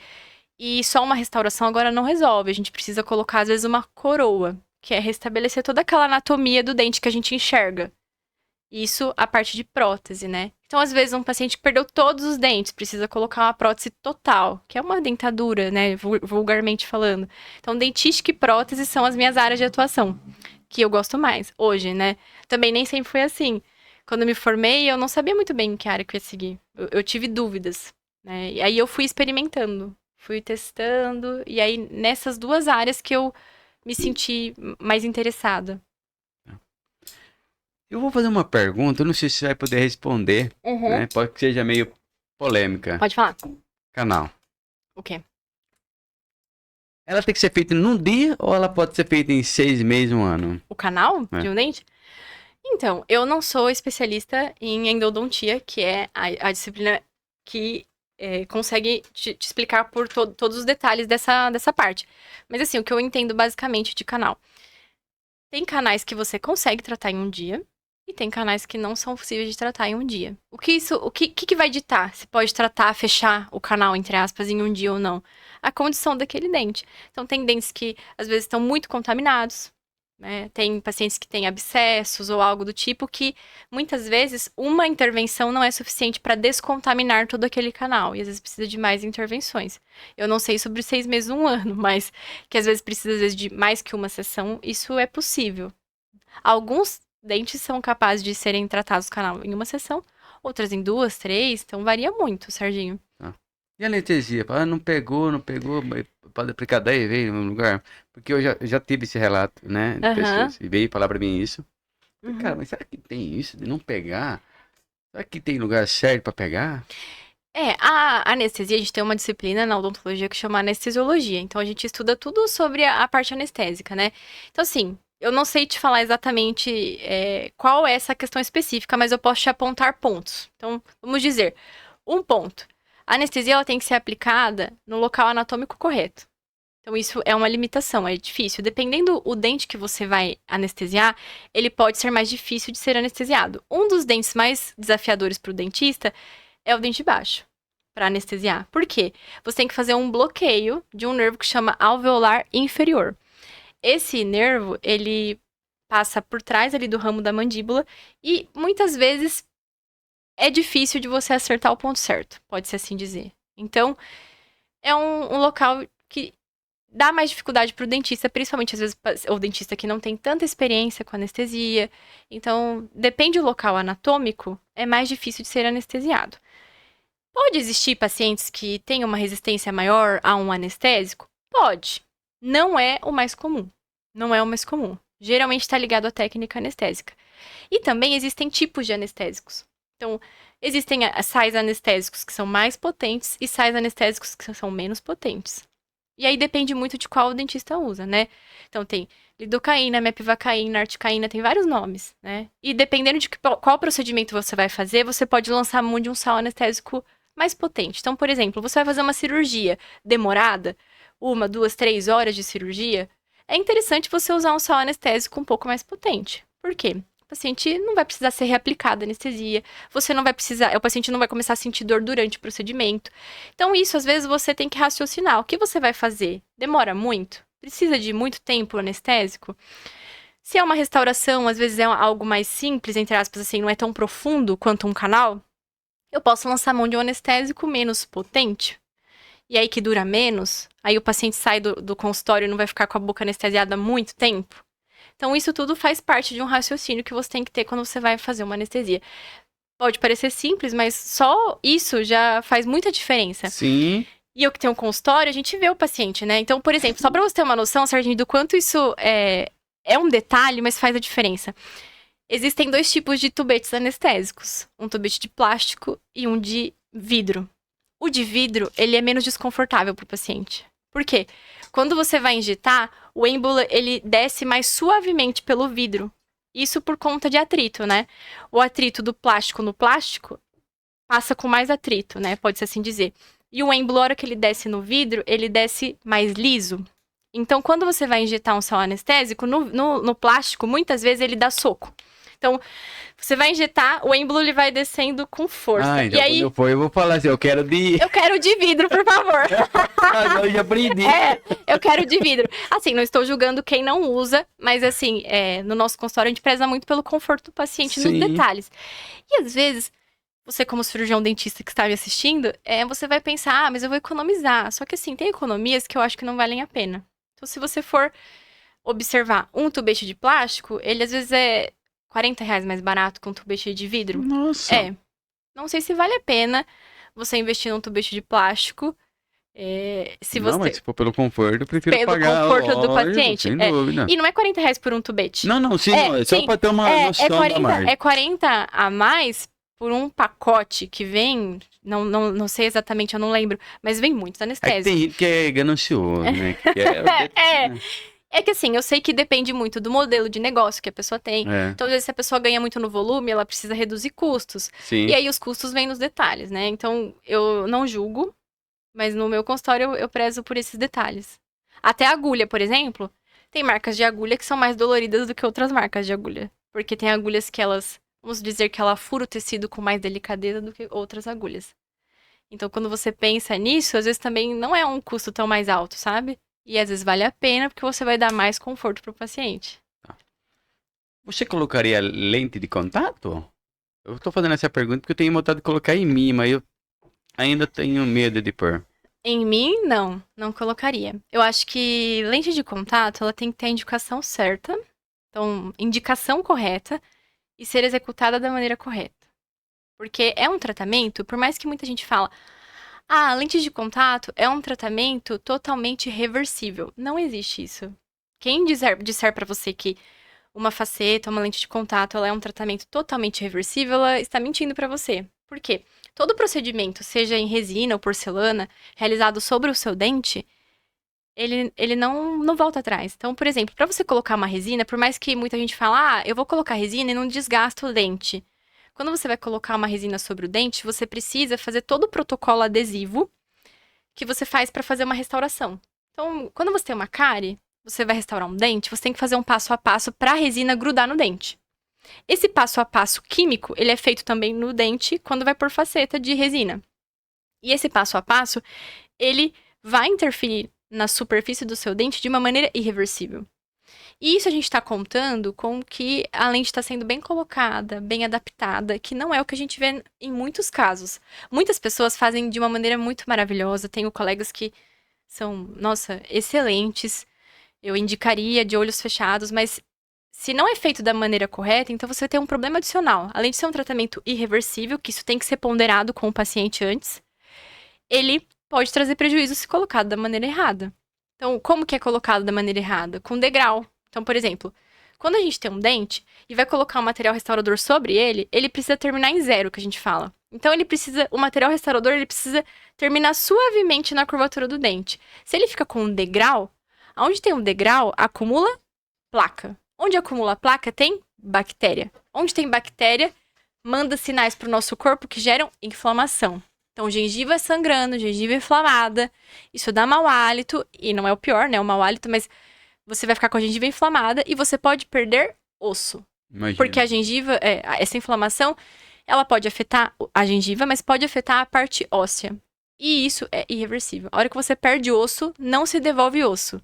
[SPEAKER 2] e só uma restauração agora não resolve. A gente precisa colocar, às vezes, uma coroa, que é restabelecer toda aquela anatomia do dente que a gente enxerga. Isso a parte de prótese, né? Então, às vezes, um paciente que perdeu todos os dentes precisa colocar uma prótese total, que é uma dentadura, né? Vulgarmente falando. Então, dentística e prótese são as minhas áreas de atuação, que eu gosto mais hoje, né? Também nem sempre foi assim. Quando eu me formei, eu não sabia muito bem em que área que eu ia seguir. Eu tive dúvidas, né? E aí eu fui experimentando. Fui testando, e aí nessas duas áreas que eu me senti mais interessada.
[SPEAKER 1] Eu vou fazer uma pergunta, eu não sei se você vai poder responder,
[SPEAKER 2] Uhum.
[SPEAKER 1] né? Pode que seja meio polêmica.
[SPEAKER 2] Pode falar.
[SPEAKER 1] Canal.
[SPEAKER 2] O quê?
[SPEAKER 1] Ela tem que ser feita num dia ou ela pode ser feita em 6 meses, um ano?
[SPEAKER 2] O canal
[SPEAKER 1] É.
[SPEAKER 2] de um dente? Então, eu não sou especialista em endodontia, que é a disciplina que consegue te explicar por todos os detalhes dessa parte. Mas assim, o que eu entendo basicamente de canal. Tem canais que você consegue tratar em um dia e tem canais que não são possíveis de tratar em um dia. O que vai ditar se pode tratar, fechar o canal, entre aspas, em um dia ou não? A condição daquele dente. Então, tem dentes que às vezes estão muito contaminados, né? Tem pacientes que têm abscessos ou algo do tipo que muitas vezes uma intervenção não é suficiente para descontaminar todo aquele canal e às vezes precisa de mais intervenções. Eu não sei sobre 6 meses, um ano, mas que às vezes precisa às vezes de mais que uma sessão, isso é possível. Alguns dentes são capazes de serem tratados canal em uma sessão, outras em duas, três, então varia muito, Serginho.
[SPEAKER 1] Tá. E a anestesia? Não pegou, não pegou, mas pode aplicar 10 vezes no lugar? Porque eu já tive esse relato, né? De
[SPEAKER 2] Aham.
[SPEAKER 1] pessoas e veio falar pra mim isso. Falei, cara,
[SPEAKER 2] Uhum.
[SPEAKER 1] mas será que tem isso de não pegar? Será que tem lugar certo pra pegar?
[SPEAKER 2] A anestesia, a gente tem uma disciplina na odontologia que chama anestesiologia. Então, a gente estuda tudo sobre a parte anestésica, né? Então, assim, eu não sei te falar exatamente qual é essa questão específica, mas eu posso te apontar pontos. Então, vamos dizer, um ponto. A anestesia, ela tem que ser aplicada no local anatômico correto. Então, isso é uma limitação, é difícil. Dependendo o dente que você vai anestesiar, ele pode ser mais difícil de ser anestesiado. Um dos dentes mais desafiadores para o dentista é o dente baixo, para anestesiar. Por quê? Você tem que fazer um bloqueio de um nervo que chama alveolar inferior. Esse nervo, ele passa por trás ali do ramo da mandíbula e muitas vezes é difícil de você acertar o ponto certo, pode-se assim dizer. Então, é um local que dá mais dificuldade para o dentista, principalmente às vezes o dentista que não tem tanta experiência com anestesia. Então, depende do local anatômico, é mais difícil de ser anestesiado. Pode existir pacientes que tenham uma resistência maior a um anestésico? Pode. Não é o mais comum. Não é o mais comum. Geralmente está ligado à técnica anestésica. E também existem tipos de anestésicos. Então, existem sais anestésicos que são mais potentes e sais anestésicos que são menos potentes. E aí depende muito de qual o dentista usa, né? Então tem lidocaína, mepivacaína, articaína, tem vários nomes, né? E dependendo de qual procedimento você vai fazer, você pode lançar mão de um sal anestésico mais potente. Então, por exemplo, você vai fazer uma cirurgia demorada, 1, 2, 3 horas de cirurgia, é interessante você usar um sal anestésico um pouco mais potente. Por quê? O paciente não vai precisar ser reaplicado a anestesia, você não vai precisar, o paciente não vai começar a sentir dor durante o procedimento. Então, isso, às vezes, você tem que raciocinar. O que você vai fazer? Demora muito? Precisa de muito tempo anestésico? Se é uma restauração, às vezes é algo mais simples, entre aspas, assim, não é tão profundo quanto um canal, eu posso lançar mão de um anestésico menos potente. E aí que dura menos, aí o paciente sai do consultório e não vai ficar com a boca anestesiada muito tempo. Então, isso tudo faz parte de um raciocínio que você tem que ter quando você vai fazer uma anestesia. Pode parecer simples, mas só isso já faz muita diferença.
[SPEAKER 1] Sim.
[SPEAKER 2] E eu que tenho um consultório, a gente vê o paciente, né? Então, por exemplo, só para você ter uma noção, Serginho, do quanto isso é um detalhe, mas faz a diferença. Existem dois tipos de tubetes anestésicos. Um tubete de plástico e um de vidro. O de vidro, ele é menos desconfortável para o paciente. Por quê? Quando você vai injetar, o êmbolo, ele desce mais suavemente pelo vidro. Isso por conta de atrito, né? O atrito do plástico no plástico passa com mais atrito, né? Pode-se assim dizer. E o êmbolo, a hora que ele desce no vidro, ele desce mais liso. Então, quando você vai injetar um sal anestésico, no plástico, muitas vezes ele dá soco. Então, você vai injetar, o êmbolo ele vai descendo com força.
[SPEAKER 1] Então
[SPEAKER 2] e aí,
[SPEAKER 1] quando eu for, eu vou falar assim, eu quero de...
[SPEAKER 2] eu quero de vidro, por favor.
[SPEAKER 1] Eu já aprendi.
[SPEAKER 2] Eu quero de vidro. Assim, não estou julgando quem não usa, mas assim, no nosso consultório a gente preza muito pelo conforto do paciente nos
[SPEAKER 1] Sim.
[SPEAKER 2] detalhes. E às vezes, você como cirurgião dentista que está me assistindo, você vai pensar, mas eu vou economizar. Só que assim, tem economias que eu acho que não valem a pena. Então, se você for observar um tubete de plástico, ele às vezes é R$ 40 mais barato que um tubete de vidro.
[SPEAKER 1] Nossa.
[SPEAKER 2] Não sei se vale a pena você investir num tubete de plástico Se
[SPEAKER 1] Não,
[SPEAKER 2] você...
[SPEAKER 1] mas se for pelo conforto, eu prefiro
[SPEAKER 2] Pelo
[SPEAKER 1] pagar,
[SPEAKER 2] conforto do
[SPEAKER 1] lógico,
[SPEAKER 2] paciente.
[SPEAKER 1] sem dúvida.
[SPEAKER 2] E não é R$ 40 por um tubete.
[SPEAKER 1] Não, sim, não, é só
[SPEAKER 2] sim,
[SPEAKER 1] pra ter uma noção da
[SPEAKER 2] 40,
[SPEAKER 1] margem.
[SPEAKER 2] é 40 a mais por um pacote que vem, não sei exatamente, eu não lembro, mas vem muitos
[SPEAKER 1] É que
[SPEAKER 2] anestésicos.
[SPEAKER 1] tem gente que é ganancioso, né? Que
[SPEAKER 2] É que assim, eu sei que depende muito do modelo de negócio que a pessoa tem.
[SPEAKER 1] É,
[SPEAKER 2] Então, às vezes, se a pessoa ganha muito no volume, ela precisa reduzir custos.
[SPEAKER 1] sim.
[SPEAKER 2] E aí, os custos vêm nos detalhes, né? Então, eu não julgo, mas no meu consultório eu prezo por esses detalhes. Até a agulha, por exemplo, tem marcas de agulha que são mais doloridas do que outras marcas de agulha. Porque tem agulhas que elas, vamos dizer que ela fura o tecido com mais delicadeza do que outras agulhas. Então, quando você pensa nisso, às vezes também não é um custo tão mais alto, sabe? E às vezes vale a pena porque você vai dar mais conforto pro paciente.
[SPEAKER 1] Você colocaria lente de contato? Eu tô fazendo essa pergunta porque eu tenho vontade de colocar em mim, mas eu ainda tenho medo de pôr.
[SPEAKER 2] Em mim, não colocaria. Eu acho que lente de contato, ela tem que ter a indicação certa. Então, indicação correta e ser executada da maneira correta. Porque é um tratamento, por mais que muita gente fala, lente de contato é um tratamento totalmente reversível. Não existe isso. Quem disser para você que uma faceta, uma lente de contato, ela é um tratamento totalmente reversível, ela está mentindo para você. Por quê? Todo procedimento, seja em resina ou porcelana, realizado sobre o seu dente, ele não volta atrás. Então, por exemplo, para você colocar uma resina, por mais que muita gente fala, eu vou colocar resina e não desgasta o dente. Quando você vai colocar uma resina sobre o dente, você precisa fazer todo o protocolo adesivo que você faz para fazer uma restauração. Então, quando você tem uma cárie, você vai restaurar um dente, você tem que fazer um passo a passo para a resina grudar no dente. Esse passo a passo químico, ele é feito também no dente quando vai por faceta de resina. E esse passo a passo, ele vai interferir na superfície do seu dente de uma maneira irreversível. E isso a gente está contando com que a lente está sendo bem colocada, bem adaptada, que não é o que a gente vê em muitos casos. Muitas pessoas fazem de uma maneira muito maravilhosa. Tenho colegas que são, nossa, excelentes. Eu indicaria de olhos fechados, mas se não é feito da maneira correta, então você tem um problema adicional. Além de ser um tratamento irreversível, que isso tem que ser ponderado com o paciente antes, ele pode trazer prejuízo se colocado da maneira errada. Então, como que é colocado da maneira errada? Com degrau. Então, por exemplo, quando a gente tem um dente e vai colocar um material restaurador sobre ele, ele precisa terminar em zero, que a gente fala. Então, o material restaurador, ele precisa terminar suavemente na curvatura do dente. Se ele fica com um degrau, onde tem um degrau, acumula placa. Onde acumula placa, tem bactéria. Onde tem bactéria, manda sinais para o nosso corpo que geram inflamação. Então, gengiva sangrando, gengiva inflamada, isso dá mau hálito, e não é o pior, né, o mau hálito, mas você vai ficar com a gengiva inflamada e você pode perder osso.
[SPEAKER 1] Imagina.
[SPEAKER 2] Porque a gengiva, essa inflamação, ela pode afetar a gengiva, mas pode afetar a parte óssea. E isso é irreversível. A hora que você perde osso, não se devolve osso.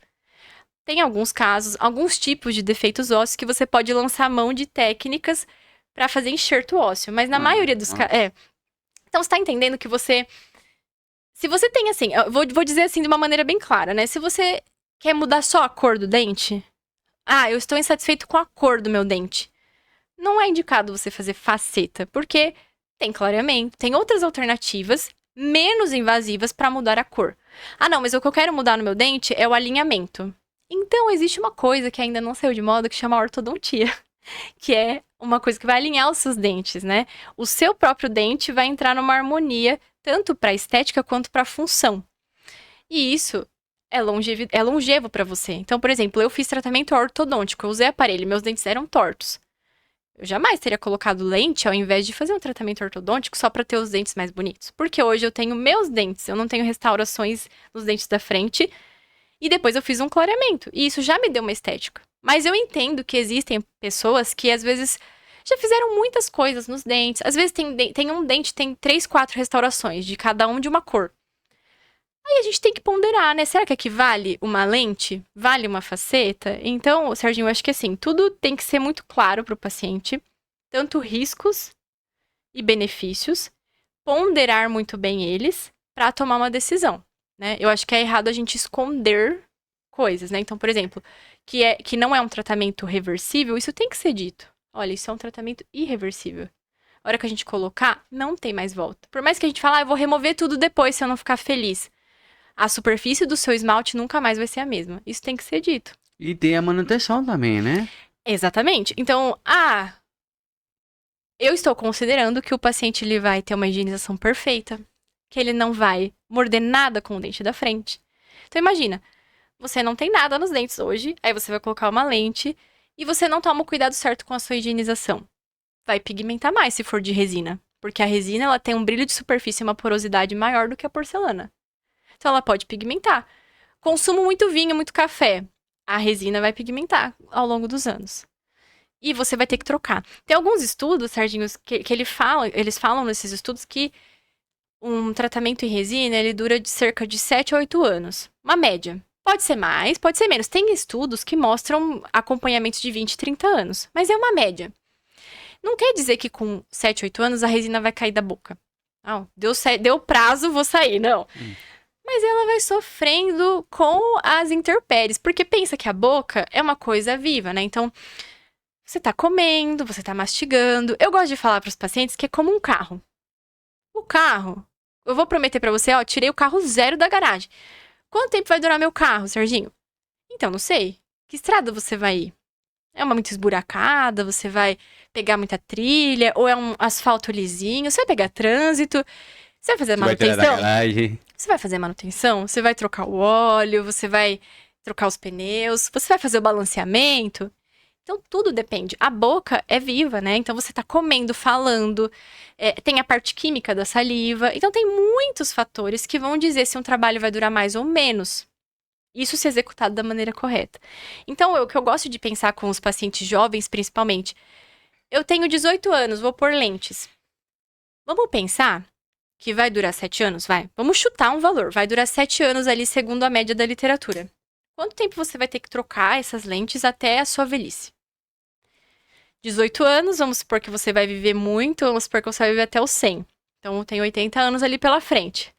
[SPEAKER 2] Tem alguns casos, alguns tipos de defeitos ósseos que você pode lançar mão de técnicas para fazer enxerto ósseo, mas na maioria dos casos... Então, você tá entendendo que você... Se você tem, assim... Eu vou dizer assim de uma maneira bem clara, né? Se você quer mudar só a cor do dente... eu estou insatisfeito com a cor do meu dente. Não é indicado você fazer faceta, porque tem clareamento, tem outras alternativas menos invasivas para mudar a cor. Não, mas o que eu quero mudar no meu dente é o alinhamento. Então, existe uma coisa que ainda não saiu de moda que chama ortodontia, que é uma coisa que vai alinhar os seus dentes, né? O seu próprio dente vai entrar numa harmonia, tanto para estética quanto para função. E isso é longevo para você. Então, por exemplo, eu fiz tratamento ortodôntico, eu usei aparelho, meus dentes eram tortos. Eu jamais teria colocado lente ao invés de fazer um tratamento ortodôntico só para ter os dentes mais bonitos. Porque hoje eu tenho meus dentes, eu não tenho restaurações nos dentes da frente. E depois eu fiz um clareamento. E isso já me deu uma estética. Mas eu entendo que existem pessoas que, às vezes, já fizeram muitas coisas nos dentes. Às vezes tem um dente, tem 3, 4 restaurações, de cada um de uma cor. Aí a gente tem que ponderar, né? Será que aqui vale uma lente? Vale uma faceta? Então, Serginho, eu acho que assim, tudo tem que ser muito claro para o paciente. Tanto riscos e benefícios. Ponderar muito bem eles para tomar uma decisão. Né? Eu acho que é errado a gente esconder coisas, né? Então, por exemplo, que não é um tratamento reversível, isso tem que ser dito. Olha, isso é um tratamento irreversível. A hora que a gente colocar, não tem mais volta. Por mais que a gente fale, eu vou remover tudo depois se eu não ficar feliz. A superfície do seu esmalte nunca mais vai ser a mesma. Isso tem que ser dito.
[SPEAKER 1] E tem a manutenção também, né?
[SPEAKER 2] Exatamente. Então, eu estou considerando que o paciente ele vai ter uma higienização perfeita, que ele não vai morder nada com o dente da frente. Então, imagina, você não tem nada nos dentes hoje, aí você vai colocar uma lente e você não toma o cuidado certo com a sua higienização. Vai pigmentar mais se for de resina, porque a resina ela tem um brilho de superfície e uma porosidade maior do que a porcelana. Então, ela pode pigmentar. Consumo muito vinho, muito café. A resina vai pigmentar ao longo dos anos. E você vai ter que trocar. Tem alguns estudos, Serginho, que eles falam nesses estudos que um tratamento em resina, ele dura de cerca de 7 a 8 anos. Uma média. Pode ser mais, pode ser menos. Tem estudos que mostram acompanhamentos de 20, 30 anos. Mas é uma média. Não quer dizer que com 7, 8 anos a resina vai cair da boca. Não, deu prazo, vou sair. Não. Mas ela vai sofrendo com as intempéries. Porque pensa que a boca é uma coisa viva, né? Então, você tá comendo, você tá mastigando. Eu gosto de falar pros pacientes que é como um carro. O carro, eu vou prometer pra você, tirei o carro zero da garagem. Quanto tempo vai durar meu carro, Serginho? Então, não sei. Que estrada você vai ir? É uma muito esburacada? Você vai pegar muita trilha? Ou é um asfalto lisinho? Você vai pegar trânsito? Você vai fazer manutenção? Você vai fazer manutenção? Você vai trocar o óleo? Você vai trocar os pneus? Você vai fazer o balanceamento? Então, tudo depende. A boca é viva, né? Então, você tá comendo, falando. Tem a parte química da saliva. Então, tem muitos fatores que vão dizer se um trabalho vai durar mais ou menos. Isso se executado da maneira correta. Então, o que eu gosto de pensar com os pacientes jovens, principalmente. Eu tenho 18 anos, vou pôr lentes. Vamos pensar que vai durar 7 anos? Vai. Vamos chutar um valor. Vai durar 7 anos ali, segundo a média da literatura. Quanto tempo você vai ter que trocar essas lentes até a sua velhice? 18 anos, vamos supor que você vai viver muito, vamos supor que você vai viver até os 100. Então, tem 80 anos ali pela frente.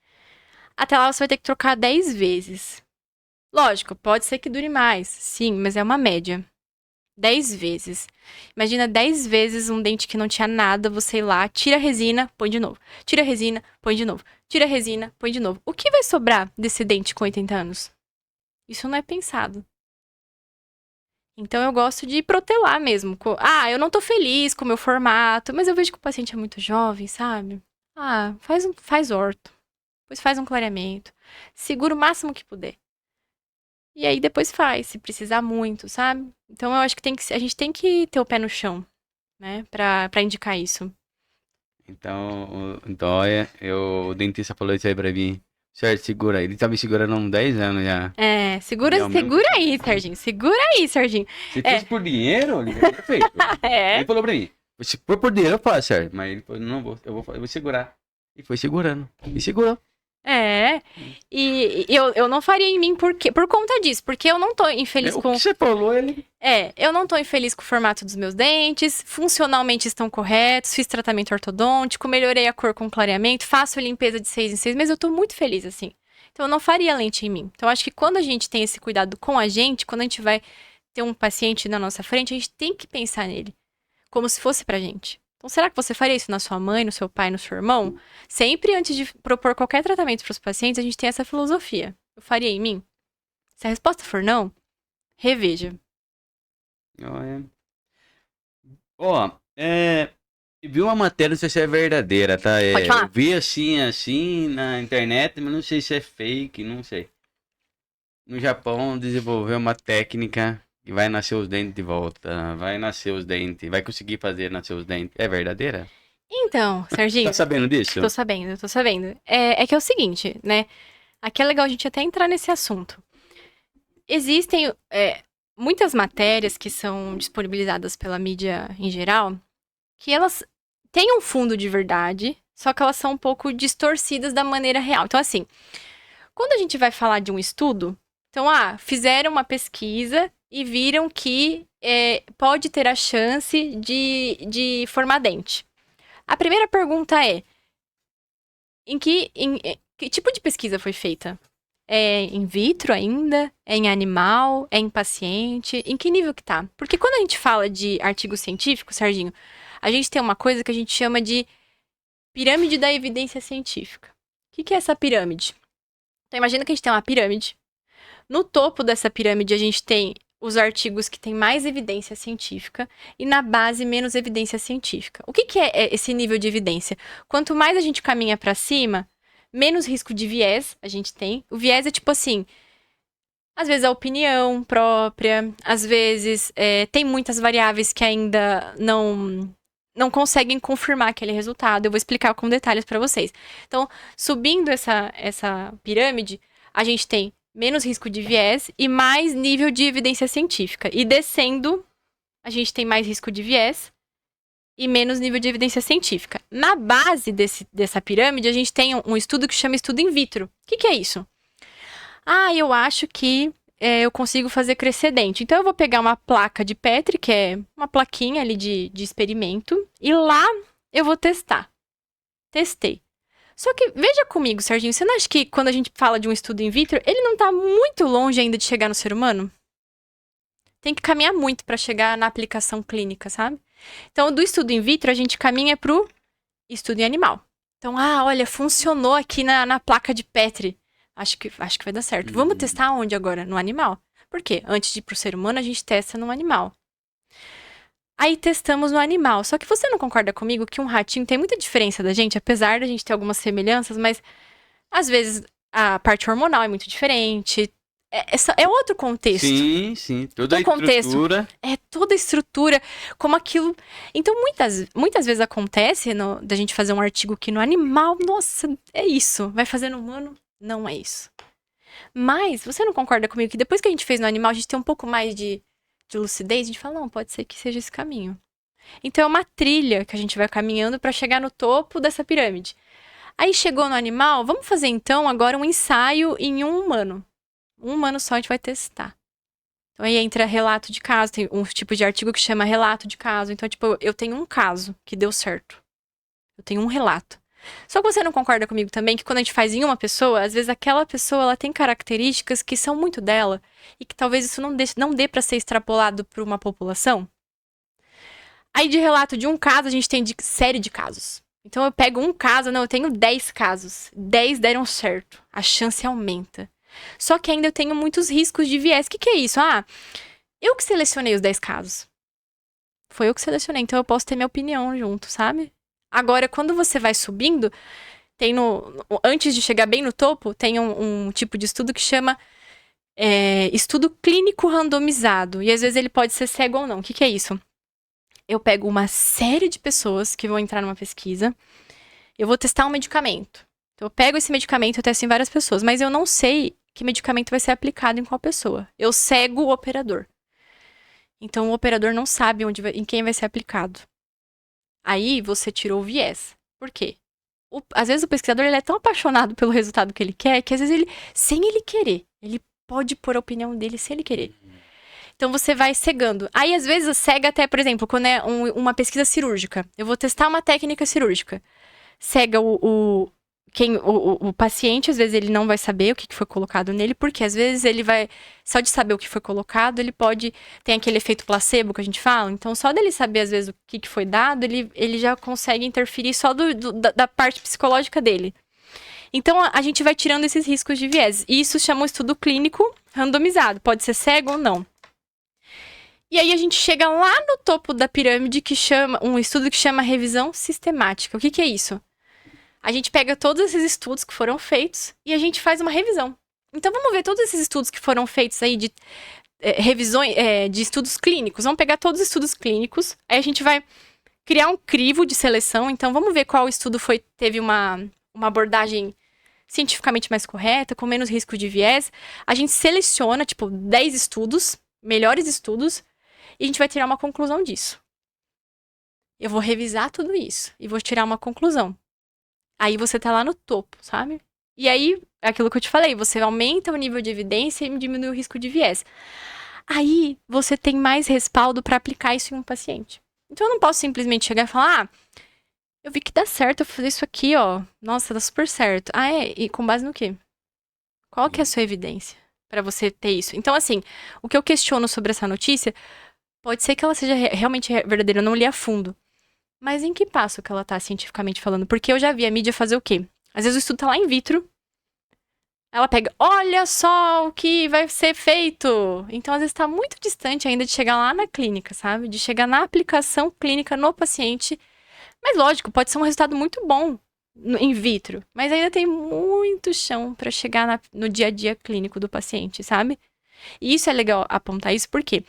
[SPEAKER 2] Até lá, você vai ter que trocar 10 vezes. Lógico, pode ser que dure mais, sim, mas é uma média. 10 vezes. Imagina 10 vezes um dente que não tinha nada, você ir lá, tira a resina, põe de novo. Tira a resina, põe de novo. Tira a resina, põe de novo. O que vai sobrar desse dente com 80 anos? Isso não é pensado. Então, eu gosto de protelar mesmo. Eu não tô feliz com o meu formato, mas eu vejo que o paciente é muito jovem, sabe? Faz orto. Depois faz um clareamento. Segura o máximo que puder. E aí, depois faz, se precisar muito, sabe? Então, eu acho que a gente tem que ter o pé no chão, né? Pra indicar isso.
[SPEAKER 1] Então olha, o dentista falou isso aí pra mim. Certo, segura aí. Ele tá me segurando há uns 10 anos já.
[SPEAKER 2] Segura aí, Serginho. Segura aí, Serginho.
[SPEAKER 1] Se fosse por dinheiro, ele é perfeito. Ele falou pra mim, se for por dinheiro eu faço, certo? Mas ele falou, não, eu vou segurar. E foi segurando. E segurou.
[SPEAKER 2] E eu não faria em mim por conta disso. Porque eu não tô infeliz com...
[SPEAKER 1] O que você falou, ele...
[SPEAKER 2] eu não tô infeliz com o formato dos meus dentes. Funcionalmente estão corretos. Fiz tratamento ortodôntico. Melhorei a cor com clareamento. Faço limpeza de 6 em 6 meses. Eu tô muito feliz, assim. Então, eu não faria lente em mim. Então, eu acho que quando a gente tem esse cuidado com a gente, quando a gente vai ter um paciente na nossa frente, a gente tem que pensar nele. Como se fosse pra gente. Então, será que você faria isso na sua mãe, no seu pai, no seu irmão? Sempre antes de propor qualquer tratamento para os pacientes, a gente tem essa filosofia. Eu faria em mim? Se a resposta for não, reveja.
[SPEAKER 1] Vi uma matéria, não sei se é verdadeira, tá?
[SPEAKER 2] Pode falar.
[SPEAKER 1] Eu vi assim na internet, mas não sei se é fake, não sei. No Japão desenvolveu uma técnica que vai nascer os dentes de volta, vai conseguir fazer nascer os dentes. É verdadeira?
[SPEAKER 2] Então, Serginho...
[SPEAKER 1] Tá sabendo disso?
[SPEAKER 2] Tô sabendo. É que é o seguinte, né? Aqui é legal a gente até entrar nesse assunto. Existem muitas matérias que são disponibilizadas pela mídia em geral, que elas têm um fundo de verdade, só que elas são um pouco distorcidas da maneira real. Então, assim, quando a gente vai falar de um estudo, então, fizeram uma pesquisa e viram que pode ter a chance de formar dente. A primeira pergunta é, que tipo de pesquisa foi feita? É in vitro ainda? É em animal? É em paciente? Em que nível que tá? Porque quando a gente fala de artigo científico, Serginho, a gente tem uma coisa que a gente chama de pirâmide da evidência científica. O que é essa pirâmide? Então, imagina que a gente tem uma pirâmide. No topo dessa pirâmide, a gente tem os artigos que têm mais evidência científica e na base menos evidência científica. O que, que é esse nível de evidência? Quanto mais a gente caminha para cima, menos risco de viés a gente tem. O viés é tipo assim, às vezes a opinião própria, às vezes tem muitas variáveis que ainda não conseguem confirmar aquele resultado. Eu vou explicar com detalhes para vocês. Então, subindo essa pirâmide, a gente tem menos risco de viés e mais nível de evidência científica. E descendo, a gente tem mais risco de viés e menos nível de evidência científica. Na base dessa pirâmide, a gente tem um estudo que chama estudo in vitro. O que é isso? Eu acho que eu consigo fazer crescer dente. Então, eu vou pegar uma placa de Petri, que é uma plaquinha ali de experimento, e lá eu vou testar. Testei. Só que, veja comigo, Serginho, você não acha que quando a gente fala de um estudo in vitro, ele não tá muito longe ainda de chegar no ser humano? Tem que caminhar muito para chegar na aplicação clínica, sabe? Então, do estudo in vitro, a gente caminha pro estudo em animal. Então, olha, funcionou aqui na placa de Petri. Acho que vai dar certo. Vamos testar onde agora? No animal. Por quê? Antes de ir pro ser humano, a gente testa no animal. Aí testamos no animal. Só que você não concorda comigo que um ratinho tem muita diferença da gente, apesar da gente ter algumas semelhanças, mas às vezes a parte hormonal é muito diferente. É outro contexto.
[SPEAKER 1] Sim. Toda a estrutura.
[SPEAKER 2] Toda a estrutura, como aquilo. Então, muitas vezes acontece da gente fazer um artigo que no animal, nossa, é isso. Vai fazer no humano, não é isso. Mas, você não concorda comigo que depois que a gente fez no animal, a gente tem um pouco mais de lucidez? A gente fala, não, pode ser que seja esse caminho. Então, é uma trilha que a gente vai caminhando para chegar no topo dessa pirâmide. Aí, chegou no animal, vamos fazer então agora um ensaio em um humano. Um humano só a gente vai testar. Então, aí entra relato de caso. Tem um tipo de artigo que chama relato de caso. Então, tipo, eu tenho um caso que deu certo. Eu tenho um relato. Só que você não concorda comigo também que quando a gente faz em uma pessoa, às vezes aquela pessoa ela tem características que são muito dela e que talvez isso não dê para ser extrapolado para uma população? Aí, de relato de um caso, a gente tem de série de casos. Então, eu pego um caso, eu tenho 10 casos. 10 deram certo. A chance aumenta. Só que ainda eu tenho muitos riscos de viés. O que é isso? Eu que selecionei os 10 casos. Foi eu que selecionei, então eu posso ter minha opinião junto, sabe? Agora, quando você vai subindo, tem antes de chegar bem no topo, tem um tipo de estudo que chama estudo clínico randomizado. E às vezes ele pode ser cego ou não. O que é isso? Eu pego uma série de pessoas que vão entrar numa pesquisa, eu vou testar um medicamento. Então, eu pego esse medicamento, eu testo em várias pessoas, mas eu não sei que medicamento vai ser aplicado em qual pessoa. Eu cego o operador. Então, o operador não sabe em quem vai ser aplicado. Aí, você tirou o viés. Por quê? Às vezes, o pesquisador ele é tão apaixonado pelo resultado que ele quer, que às vezes sem ele querer, ele pode pôr a opinião dele sem ele querer. Então, você vai cegando. Aí, às vezes, cega até, por exemplo, quando é uma pesquisa cirúrgica. Eu vou testar uma técnica cirúrgica. Cega o paciente, às vezes, ele não vai saber o que foi colocado nele, porque às vezes ele vai... Só de saber o que foi colocado, ele pode... Tem aquele efeito placebo que a gente fala. Então, só dele saber, às vezes, o que foi dado, ele já consegue interferir só da parte psicológica dele. Então, a gente vai tirando esses riscos de viés. E isso chama um estudo clínico randomizado. Pode ser cego ou não. E aí, a gente chega lá no topo da pirâmide, que chama um estudo que chama revisão sistemática. O que é isso? A gente pega todos esses estudos que foram feitos e a gente faz uma revisão. Então, vamos ver todos esses estudos que foram feitos aí de revisões, de estudos clínicos. Vamos pegar todos os estudos clínicos, aí a gente vai criar um crivo de seleção. Então, vamos ver qual estudo teve uma abordagem cientificamente mais correta, com menos risco de viés. A gente seleciona, 10 estudos, melhores estudos, e a gente vai tirar uma conclusão disso. Eu vou revisar tudo isso e vou tirar uma conclusão. Aí você tá lá no topo, sabe? E aí, aquilo que eu te falei, você aumenta o nível de evidência e diminui o risco de viés. Aí, você tem mais respaldo para aplicar isso em um paciente. Então, eu não posso simplesmente chegar e falar, eu vi que dá certo eu fazer isso aqui, ó. Nossa, dá super certo. E com base no quê? Qual que é a sua evidência para você ter isso? Então, assim, o que eu questiono sobre essa notícia, pode ser que ela seja realmente verdadeira, eu não li a fundo. Mas em que passo que ela tá cientificamente falando? Porque eu já vi a mídia fazer o quê? Às vezes o estudo tá lá in vitro, Ela pega, olha só o que vai ser feito. Então, às vezes, tá muito distante ainda de chegar lá na clínica, sabe? De chegar na aplicação clínica no paciente. Mas, lógico, pode ser um resultado muito bom in vitro. Mas ainda tem muito chão para chegar no dia a dia clínico do paciente, sabe? E isso é legal apontar isso, porque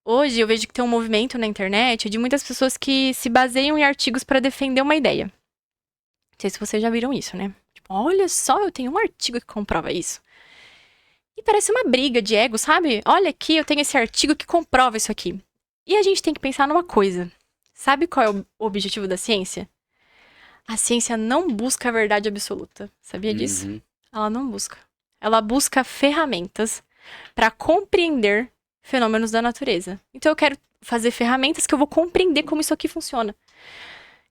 [SPEAKER 2] hoje eu vejo que tem um movimento na internet de muitas pessoas que se baseiam em artigos para defender uma ideia. Não sei se vocês já viram isso, né? Tipo, olha só, eu tenho um artigo que comprova isso. E parece uma briga de ego, sabe? Olha aqui, eu tenho esse artigo que comprova isso aqui. E a gente tem que pensar numa coisa. Sabe qual é o objetivo da ciência? A ciência não busca a verdade absoluta. Sabia disso?
[SPEAKER 1] Uhum.
[SPEAKER 2] Ela não busca. Ela busca ferramentas para compreender fenômenos da natureza. Então eu quero fazer ferramentas que eu vou compreender como isso aqui funciona.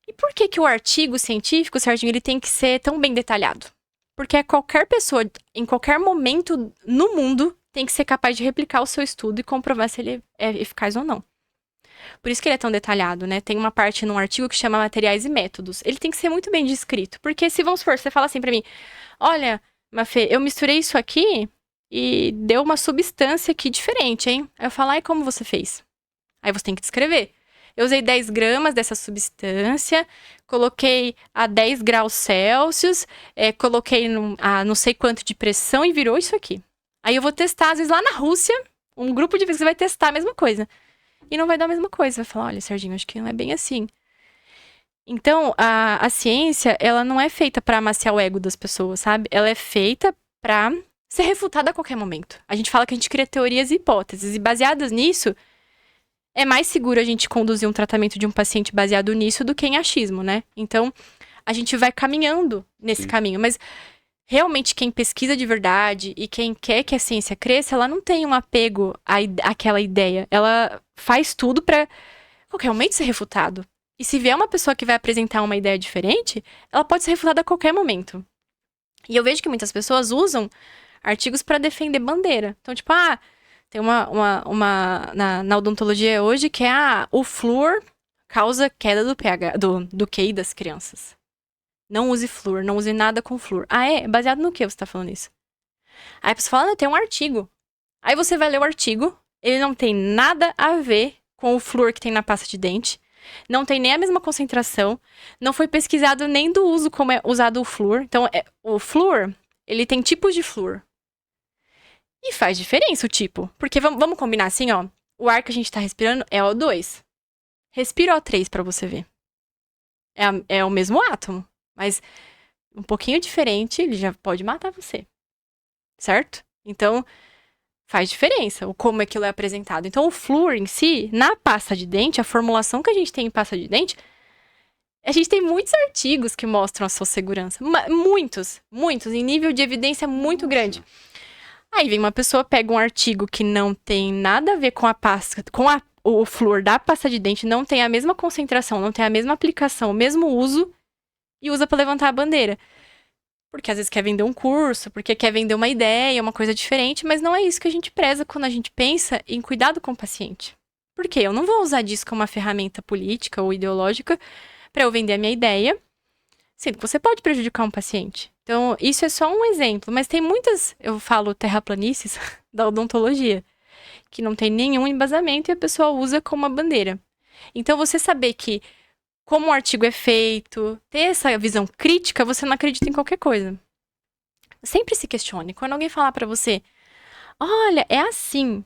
[SPEAKER 2] E por que que o artigo científico, Serginho, ele tem que ser tão bem detalhado? Porque qualquer pessoa, em qualquer momento no mundo, tem que ser capaz de replicar o seu estudo e comprovar se ele é eficaz ou não. Por isso que ele é tão detalhado, né? Tem uma parte num artigo que chama materiais e métodos. Ele tem que ser muito bem descrito. Porque se, vamos supor, você fala assim pra mim, olha, Mafê, eu misturei isso aqui e deu uma substância aqui diferente, hein? Aí eu falo, e como você fez? Aí você tem que descrever. Eu usei 10 gramas dessa substância, coloquei a 10 graus Celsius, coloquei a não sei quanto de pressão e virou isso aqui. Aí eu vou testar, às vezes lá na Rússia, um grupo de vezes vai testar a mesma coisa. E não vai dar a mesma coisa. Vai falar, olha, Serginho, acho que não é bem assim. Então, a ciência, ela não é feita pra amaciar o ego das pessoas, sabe? Ela é feita pra ser refutada a qualquer momento. A gente fala que a gente cria teorias e hipóteses. E baseadas nisso, é mais seguro a gente conduzir um tratamento de um paciente baseado nisso do que em achismo, né? Então, a gente vai caminhando nesse caminho. Mas, realmente, quem pesquisa de verdade e quem quer que a ciência cresça, ela não tem um apego àquela ideia. Ela faz tudo pra, a qualquer momento, ser refutado. E se vier uma pessoa que vai apresentar uma ideia diferente, ela pode ser refutada a qualquer momento. E eu vejo que muitas pessoas usam artigos pra defender bandeira. Então, tipo, tem uma na odontologia hoje que é o flúor causa queda do pH, do QI das crianças. Não use flúor, não use nada com flúor. É? Baseado no que você tá falando isso? Aí a pessoa fala, tem um artigo. Aí você vai ler o artigo, ele não tem nada a ver com o flúor que tem na pasta de dente, não tem nem a mesma concentração, não foi pesquisado nem do uso como é usado o flúor. Então, o flúor, ele tem tipos de flúor. E faz diferença o tipo. Porque vamos combinar assim, ó. O ar que a gente tá respirando é O2. Respira O3 pra você ver. É o mesmo átomo. Mas um pouquinho diferente, ele já pode matar você. Certo? Então, faz diferença o como aquilo é apresentado. Então, o flúor em si, na pasta de dente, a formulação que a gente tem em pasta de dente, a gente tem muitos artigos que mostram a sua segurança. Muitos, em nível de evidência muito grande. Aí vem uma pessoa, pega um artigo que não tem nada a ver com a pasta, o flúor da pasta de dente, não tem a mesma concentração, não tem a mesma aplicação, o mesmo uso, e usa para levantar a bandeira. Porque às vezes quer vender um curso, porque quer vender uma ideia, uma coisa diferente, mas não é isso que a gente preza quando a gente pensa em cuidado com o paciente. Por quê? Eu não vou usar disso como uma ferramenta política ou ideológica para eu vender a minha ideia, sendo que você pode prejudicar um paciente. Então, isso é só um exemplo, mas tem muitas, eu falo terraplanices da odontologia, que não tem nenhum embasamento e a pessoa usa como uma bandeira. Então, você saber que como o artigo é feito, ter essa visão crítica, você não acredita em qualquer coisa. Sempre se questione. Quando alguém falar pra você, olha, é assim.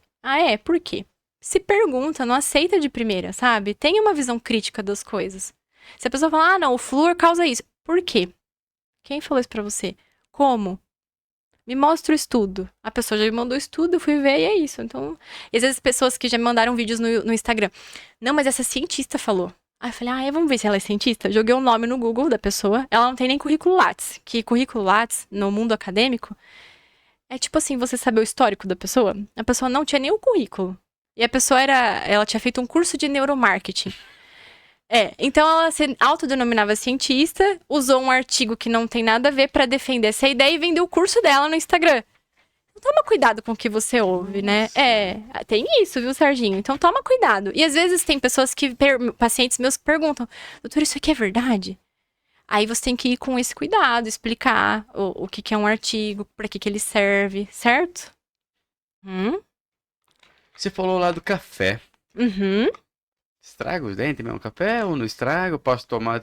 [SPEAKER 2] Por quê? Se pergunta, não aceita de primeira, sabe? Tenha uma visão crítica das coisas. Se a pessoa falar, não, o flúor causa isso. Por quê? Quem falou isso pra você? Como? Me mostra o estudo. A pessoa já me mandou o estudo, eu fui ver e é isso. Então, e às vezes pessoas que já me mandaram vídeos no Instagram. Não, mas essa cientista falou. Aí eu falei, vamos ver se ela é cientista. Joguei o nome no Google da pessoa. Ela não tem nem currículo Lattes. Que currículo Lattes, no mundo acadêmico, é tipo assim, você saber o histórico da pessoa. A pessoa não tinha nem o currículo. E a pessoa ela tinha feito um curso de neuromarketing. Então ela se autodenominava cientista, usou um artigo que não tem nada a ver pra defender essa ideia e vendeu o curso dela no Instagram. Toma cuidado com o que você ouve, né? Tem isso, viu, Serginho? Então toma cuidado. E às vezes tem pessoas pacientes meus que perguntam, doutor, isso aqui é verdade? Aí você tem que ir com esse cuidado, explicar o que que é um artigo, para que ele serve, certo?
[SPEAKER 1] Você falou lá do café.
[SPEAKER 2] Uhum.
[SPEAKER 1] Estraga os dentes mesmo? Café ou não estraga? Eu posso tomar...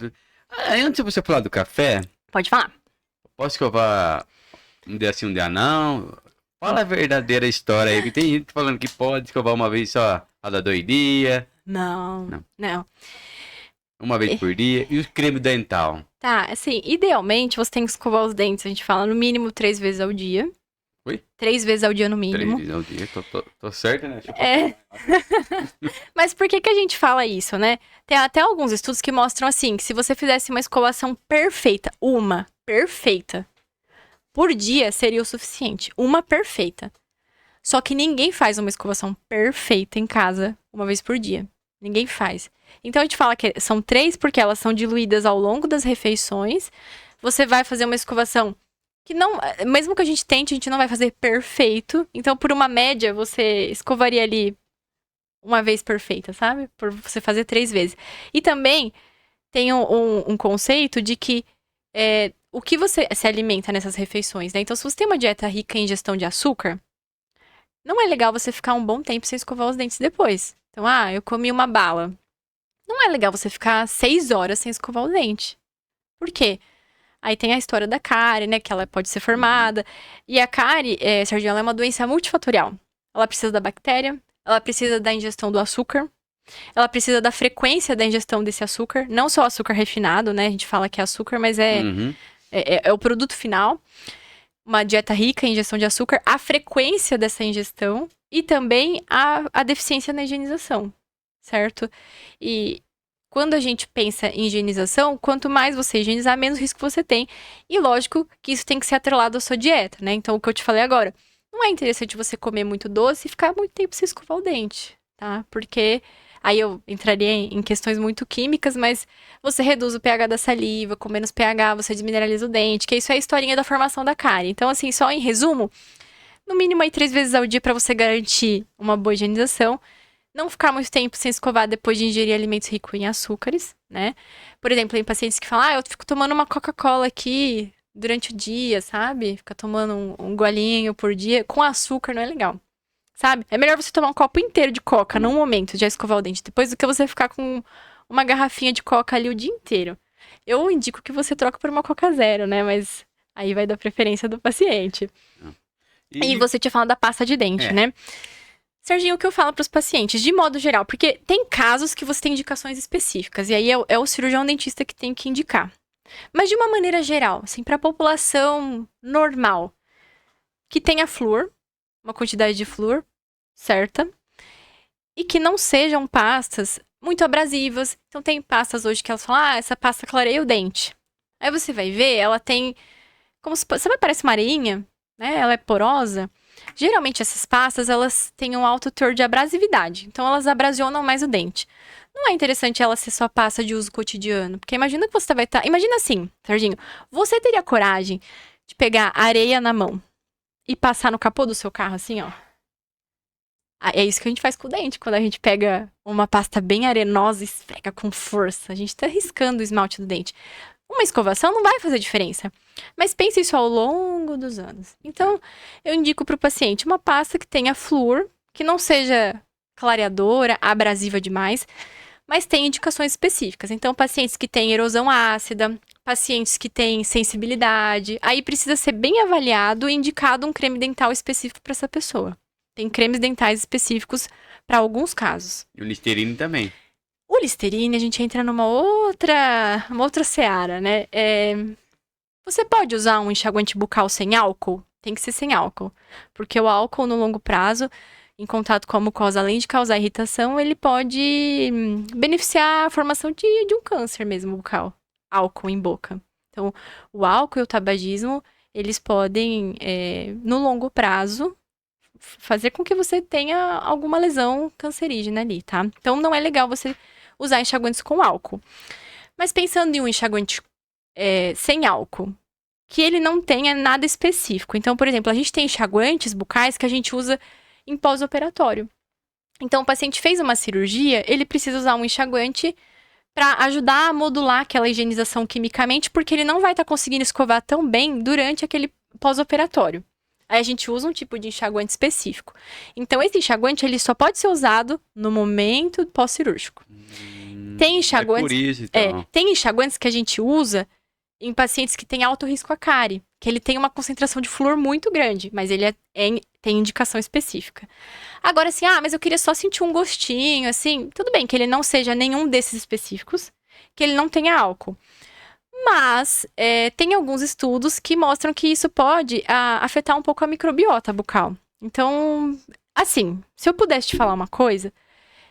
[SPEAKER 1] Antes de você falar do café,
[SPEAKER 2] Pode falar.
[SPEAKER 1] posso escovar um dia sim, um dia não? Fala a verdadeira história aí, que tem gente falando que pode escovar uma vez só a cada 2 dias,
[SPEAKER 2] Não.
[SPEAKER 1] uma vez por dia. E o creme dental?
[SPEAKER 2] Tá, assim, idealmente você tem que escovar os dentes, a gente fala no mínimo 3 vezes ao dia.
[SPEAKER 1] Oi?
[SPEAKER 2] 3 vezes ao dia no
[SPEAKER 1] 3
[SPEAKER 2] mínimo.
[SPEAKER 1] vezes ao dia, tô certo, né?
[SPEAKER 2] Mas por que que a gente fala isso, né? Tem até alguns estudos que mostram assim, que se você fizesse uma escovação perfeita, perfeita, por dia seria o suficiente. Uma perfeita. Só que ninguém faz uma escovação perfeita em casa uma vez por dia. Ninguém faz. Então a gente fala que são 3 porque elas são diluídas ao longo das refeições. Você vai fazer uma escovação que não, mesmo que a gente tente, a gente não vai fazer perfeito. Então, por uma média, você escovaria ali uma vez perfeita, sabe? Por você fazer 3 vezes. E também tem um conceito de que o que você se alimenta nessas refeições, né? Então, se você tem uma dieta rica em ingestão de açúcar, não é legal você ficar um bom tempo sem escovar os dentes depois. Então, eu comi uma bala. Não é legal você ficar 6 horas sem escovar o dente. Por quê? Aí tem a história da cárie, né? Que ela pode ser formada. E a cárie, Serginho, ela é uma doença multifatorial. Ela precisa da bactéria, ela precisa da ingestão do açúcar, ela precisa da frequência da ingestão desse açúcar. Não só o açúcar refinado, né? A gente fala que é açúcar, mas é o produto final. Uma dieta rica em ingestão de açúcar, a frequência dessa ingestão e também a deficiência na higienização, certo? E quando a gente pensa em higienização, quanto mais você higienizar, menos risco você tem. E lógico que isso tem que ser atrelado à sua dieta, né? Então, o que eu te falei agora, não é interessante você comer muito doce e ficar muito tempo sem escovar o dente, tá? Porque aí eu entraria em questões muito químicas, mas você reduz o pH da saliva, com menos pH você desmineraliza o dente, que isso é a historinha da formação da cárie. Então, assim, só em resumo, no mínimo aí 3 vezes ao dia para você garantir uma boa higienização. Não ficar muito tempo sem escovar depois de ingerir alimentos ricos em açúcares, né? Por exemplo, tem pacientes que falam, eu fico tomando uma Coca-Cola aqui durante o dia, sabe? Fica tomando um golinho por dia. Com açúcar não é legal, sabe? É melhor você tomar um copo inteiro de Coca num momento de escovar o dente depois do que você ficar com uma garrafinha de Coca ali o dia inteiro. Eu indico que você troque por uma Coca Zero, né? Mas aí vai da preferência do paciente. E você tinha falado da pasta de dente, né? Serginho, o que eu falo para os pacientes, de modo geral, porque tem casos que você tem indicações específicas, e aí é o cirurgião dentista que tem que indicar. Mas de uma maneira geral, assim, para a população normal, que tenha flúor, uma quantidade de flúor certa, e que não sejam pastas muito abrasivas. Então tem pastas hoje que elas falam, essa pasta clareia o dente. Aí você vai ver, ela tem, sabe, parece uma areinha, né? Ela é porosa. Geralmente essas pastas, elas têm um alto teor de abrasividade, então elas abrasionam mais o dente. Não é interessante ela ser só pasta de uso cotidiano, porque imagina que você vai estar... Imagina assim, Serginho, você teria coragem de pegar areia na mão e passar no capô do seu carro assim, ó? É isso que a gente faz com o dente, quando a gente pega uma pasta bem arenosa e esfrega com força. A gente tá riscando o esmalte do dente. Uma escovação não vai fazer diferença. Mas pense isso ao longo dos anos. Então, eu indico para o paciente uma pasta que tenha flúor, que não seja clareadora, abrasiva demais, mas tem indicações específicas. Então, pacientes que têm erosão ácida, pacientes que têm sensibilidade, aí precisa ser bem avaliado e indicado um creme dental específico para essa pessoa. Tem cremes dentais específicos para alguns casos.
[SPEAKER 1] E o Listerine também.
[SPEAKER 2] O Listerine, a gente entra numa outra seara, né? Você pode usar um enxaguante bucal sem álcool? Tem que ser sem álcool. Porque o álcool, no longo prazo, em contato com a mucosa, além de causar irritação, ele pode beneficiar a formação de um câncer mesmo bucal. Álcool em boca. Então, o álcool e o tabagismo, eles podem, no longo prazo, fazer com que você tenha alguma lesão cancerígena ali, tá? Então, não é legal você usar enxaguantes com álcool. Mas pensando em um enxaguante sem álcool, que ele não tenha nada específico. Então, por exemplo, a gente tem enxaguantes bucais que a gente usa em pós-operatório. Então, o paciente fez uma cirurgia, ele precisa usar um enxaguante para ajudar a modular aquela higienização quimicamente, porque ele não vai estar conseguindo escovar tão bem durante aquele pós-operatório. Aí a gente usa um tipo de enxaguante específico. Então, esse enxaguante, ele só pode ser usado no momento pós-cirúrgico. Tem enxaguantes,
[SPEAKER 1] por isso, então.
[SPEAKER 2] tem enxaguantes que a gente usa em pacientes que têm alto risco à cárie, que ele tem uma concentração de flúor muito grande, mas ele tem indicação específica. Agora, assim, mas eu queria só sentir um gostinho, assim, tudo bem que ele não seja nenhum desses específicos, que ele não tenha álcool. Mas tem alguns estudos que mostram que isso pode afetar um pouco a microbiota bucal. Então, assim, se eu pudesse te falar uma coisa,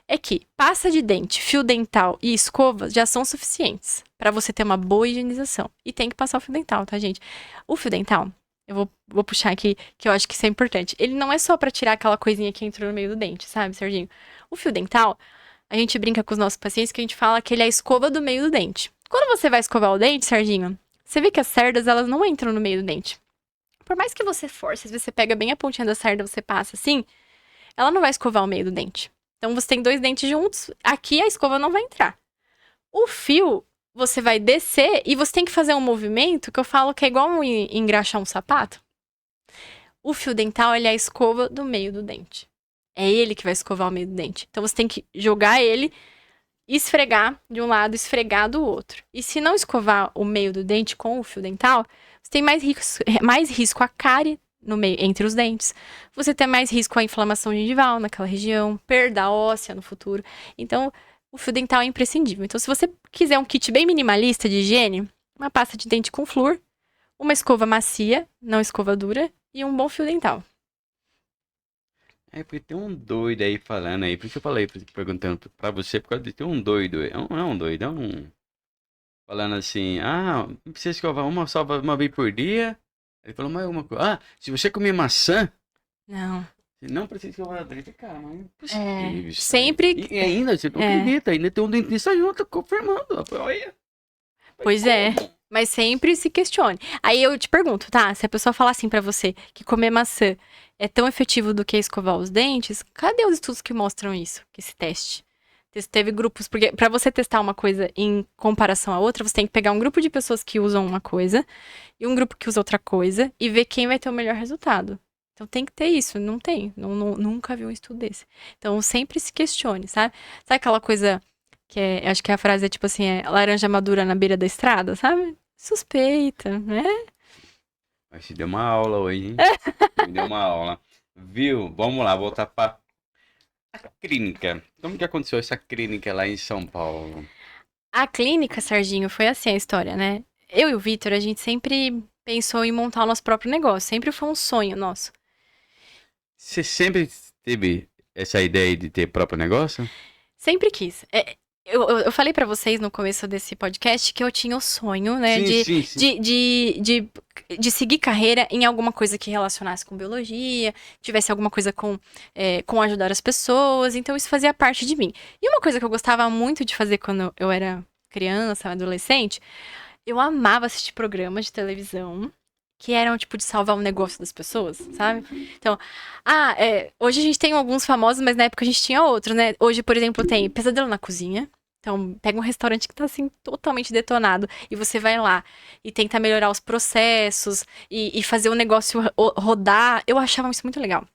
[SPEAKER 2] é que pasta de dente, fio dental e escova já são suficientes para você ter uma boa higienização. E tem que passar o fio dental, tá, gente? O fio dental, eu vou puxar aqui, que eu acho que isso é importante. Ele não é só para tirar aquela coisinha que entrou no meio do dente, sabe, Serginho? O fio dental, a gente brinca com os nossos pacientes que a gente fala que ele é a escova do meio do dente. Quando você vai escovar o dente, Serginho, você vê que as cerdas, elas não entram no meio do dente. Por mais que você force, às vezes você pega bem a pontinha da cerda, você passa assim, ela não vai escovar o meio do dente. Então, você tem 2 dentes juntos, aqui a escova não vai entrar. O fio, você vai descer e você tem que fazer um movimento que eu falo que é igual engraxar um sapato. O fio dental, ele é a escova do meio do dente. É ele que vai escovar o meio do dente. Então, você tem que jogar ele, esfregar de um lado, esfregar do outro. E se não escovar o meio do dente com o fio dental, você tem mais risco a cárie no meio, entre os dentes. Você tem mais risco à inflamação gengival naquela região, perda óssea no futuro. Então, o fio dental é imprescindível. Então, se você quiser um kit bem minimalista de higiene, uma pasta de dente com flúor, uma escova macia, não escova dura, e um bom fio dental.
[SPEAKER 1] Porque tem um doido aí falando aí, por isso eu falei, perguntando pra você, por causa de ter um doido, não é um doido, é um... Falando assim, não precisa escovar só uma vez por dia. Ele falou mais uma coisa. Se você comer maçã,
[SPEAKER 2] não
[SPEAKER 1] precisa escovar a dente. Cara, mas é impossível.
[SPEAKER 2] Sempre...
[SPEAKER 1] E ainda, você não acredita, ainda tem um dentista junto confirmando. Olha.
[SPEAKER 2] Pois é, mas sempre se questione. Aí eu te pergunto, tá? Se a pessoa falar assim pra você que comer maçã é tão efetivo do que escovar os dentes, cadê os estudos que mostram isso, que esse teste? Teve grupos, porque pra você testar uma coisa em comparação a outra, você tem que pegar um grupo de pessoas que usam uma coisa e um grupo que usa outra coisa e ver quem vai ter o melhor resultado. Então tem que ter isso, não tem, nunca vi um estudo desse. Então sempre se questione, sabe? Sabe aquela coisa que acho que a frase é tipo assim, laranja madura na beira da estrada, sabe? Suspeita, né?
[SPEAKER 1] Mas te deu uma aula hoje, hein? Me deu uma aula. Viu? Vamos lá, voltar pra a clínica. Como que aconteceu essa clínica lá em São Paulo?
[SPEAKER 2] A clínica, Serginho, foi assim a história, né? Eu e o Vitor, a gente sempre pensou em montar o nosso próprio negócio. Sempre foi um sonho nosso.
[SPEAKER 1] Você sempre teve essa ideia de ter próprio negócio?
[SPEAKER 2] Sempre quis. Eu falei pra vocês no começo desse podcast que eu tinha o sonho, né,
[SPEAKER 1] Sim.
[SPEAKER 2] de seguir carreira em alguma coisa que relacionasse com biologia, tivesse alguma coisa com ajudar as pessoas, então isso fazia parte de mim. E uma coisa que eu gostava muito de fazer quando eu era criança, adolescente, eu amava assistir programas de televisão que eram, tipo, de salvar o negócio das pessoas, sabe? Então, hoje a gente tem alguns famosos, mas na época a gente tinha outros, né? Hoje, por exemplo, tem Pesadelo na Cozinha. Então, pega um restaurante que tá, assim, totalmente detonado e você vai lá e tenta melhorar os processos e fazer o negócio rodar. Eu achava isso muito legal.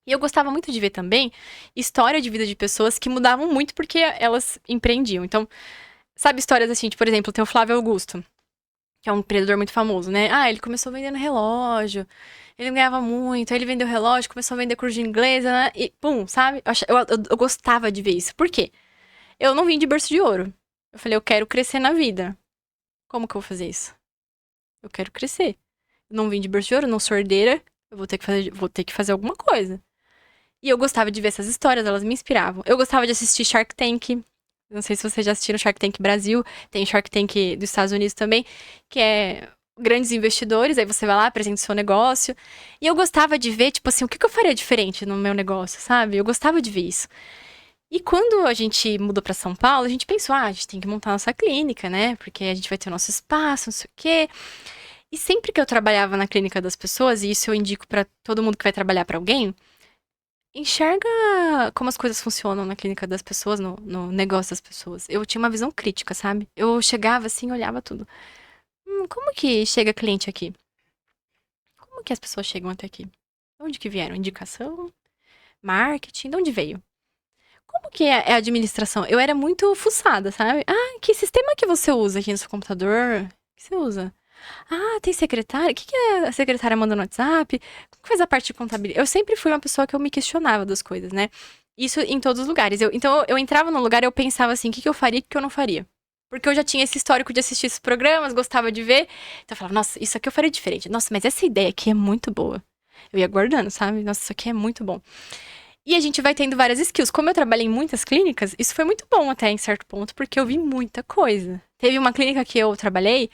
[SPEAKER 2] E eu gostava muito de ver também história de vida de pessoas que mudavam muito porque elas empreendiam. Então, sabe histórias assim, tipo, por exemplo, tem o Flávio Augusto, que é um empreendedor muito famoso, né? Ele começou vendendo relógio, ele não ganhava muito, aí ele vendeu relógio, começou a vender curso de inglês, né? E pum, sabe? Eu gostava de ver isso. Por quê? Eu não vim de berço de ouro. Eu falei, eu quero crescer na vida. Como que eu vou fazer isso? Eu quero crescer. Eu não vim de berço de ouro, não sou herdeira, eu vou ter que fazer alguma coisa. E eu gostava de ver essas histórias, elas me inspiravam. Eu gostava de assistir Shark Tank. Não sei se vocês já assistiram Shark Tank Brasil. Tem Shark Tank dos Estados Unidos também, que é grandes investidores. Aí você vai lá, apresenta o seu negócio. E eu gostava de ver, tipo assim, o que eu faria diferente no meu negócio, sabe? Eu gostava de ver isso. E quando a gente mudou pra São Paulo, a gente pensou, a gente tem que montar nossa clínica, né? Porque a gente vai ter o nosso espaço, não sei o quê. E sempre que eu trabalhava na clínica das pessoas, e isso eu indico pra todo mundo que vai trabalhar pra alguém, enxerga como as coisas funcionam na clínica das pessoas, no negócio das pessoas. Eu tinha uma visão crítica, sabe? Eu chegava assim, olhava tudo. Como que chega cliente aqui? Como que as pessoas chegam até aqui? De onde que vieram? Indicação? Marketing? De onde veio? Como que é a administração? Eu era muito fuçada, sabe? Ah, que sistema que você usa aqui no seu computador? O que você usa? Ah, tem secretária? O que a secretária manda no WhatsApp? Como que faz a parte de contabilidade? Eu sempre fui uma pessoa que eu me questionava das coisas, né? Isso em todos os lugares. Então, eu entrava num lugar e eu pensava assim, o que eu faria e o que eu não faria? Porque eu já tinha esse histórico de assistir esses programas, gostava de ver. Então eu falava, nossa, isso aqui eu faria diferente. Nossa, mas essa ideia aqui é muito boa. Eu ia guardando, sabe? Nossa, isso aqui é muito bom. E a gente vai tendo várias skills. Como eu trabalhei em muitas clínicas, isso foi muito bom até em certo ponto, porque eu vi muita coisa. Teve uma clínica que eu trabalhei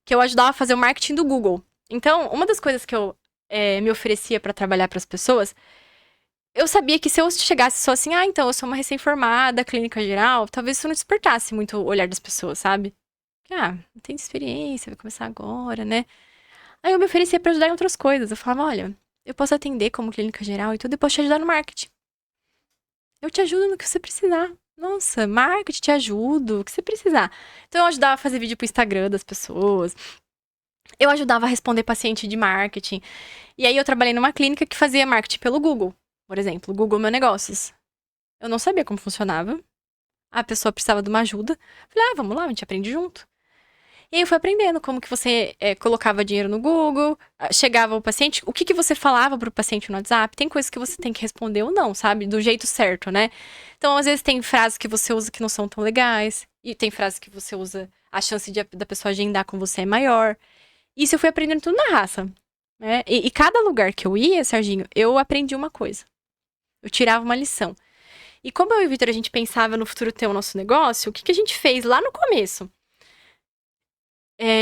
[SPEAKER 2] que eu ajudava a fazer o marketing do Google. Então, uma das coisas que eu me oferecia pra trabalhar pras pessoas, eu sabia que se eu chegasse só assim, então eu sou uma recém-formada, clínica geral, talvez isso não despertasse muito o olhar das pessoas, sabe? Não tem experiência, vai começar agora, né? Aí eu me oferecia pra ajudar em outras coisas. Eu falava, olha, eu posso atender como clínica geral e tudo, e posso te ajudar no marketing. Eu te ajudo no que você precisar. Nossa, marketing, te ajudo, o que você precisar. Então eu ajudava a fazer vídeo pro Instagram das pessoas. Eu ajudava a responder paciente de marketing. E aí eu trabalhei numa clínica que fazia marketing pelo Google, por exemplo, Google Meu Negócios. Eu não sabia como funcionava. A pessoa precisava de uma ajuda. Falei, vamos lá, a gente aprende junto. E aí eu fui aprendendo como que você colocava dinheiro no Google, chegava o paciente, o que você falava pro paciente no WhatsApp. Tem coisas que você tem que responder ou não, sabe? Do jeito certo, né? Então, às vezes, tem frases que você usa que não são tão legais. E tem frases que você usa, a chance da pessoa agendar com você é maior. Isso eu fui aprendendo tudo na raça, né? E cada lugar que eu ia, Serginho, eu aprendi uma coisa. Eu tirava uma lição. E como eu e o Vitor, a gente pensava no futuro ter o nosso negócio, o que a gente fez lá no começo?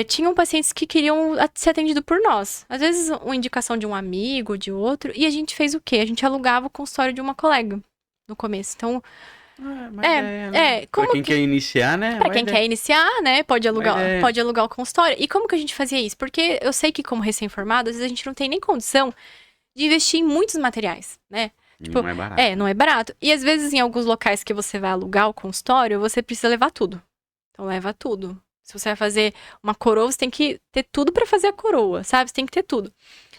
[SPEAKER 2] Tinham pacientes que queriam ser atendidos por nós. Às vezes, uma indicação de um amigo, de outro. E a gente fez o quê? A gente alugava o consultório de uma colega no começo. Então,
[SPEAKER 1] como pra quem quer iniciar, né?
[SPEAKER 2] Pra quem quer iniciar, né? Pode alugar o consultório. E como que a gente fazia isso? Porque eu sei que, como recém-formado, às vezes a gente não tem nem condição de investir em muitos materiais, né? Tipo,
[SPEAKER 1] não é barato.
[SPEAKER 2] Não é barato. E às vezes, em alguns locais que você vai alugar o consultório, você precisa levar tudo. Então, leva tudo. Se você vai fazer uma coroa, você tem que ter tudo pra fazer a coroa, sabe? Você tem que ter tudo.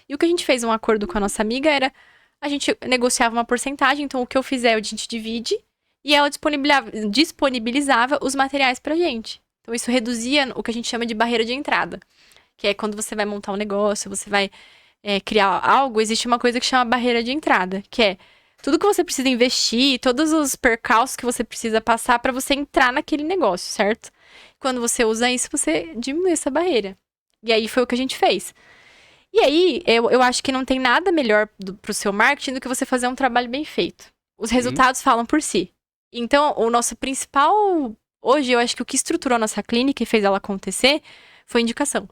[SPEAKER 2] E o que a gente fez, um acordo com a nossa amiga, era... A gente negociava uma porcentagem, então o que eu fizer, a gente divide. E ela disponibilizava os materiais pra gente. Então isso reduzia o que a gente chama de barreira de entrada. Que é quando você vai montar um negócio, você vai criar algo, existe uma coisa que chama barreira de entrada. Que é tudo que você precisa investir, todos os percalços que você precisa passar pra você entrar naquele negócio, certo? Quando você usa isso, você diminui essa barreira. E aí foi o que a gente fez. E aí, eu acho que não tem nada melhor pro seu marketing do que você fazer um trabalho bem feito. Os resultados falam por si. Então, o nosso principal... Hoje, eu acho que o que estruturou a nossa clínica e fez ela acontecer foi indicação.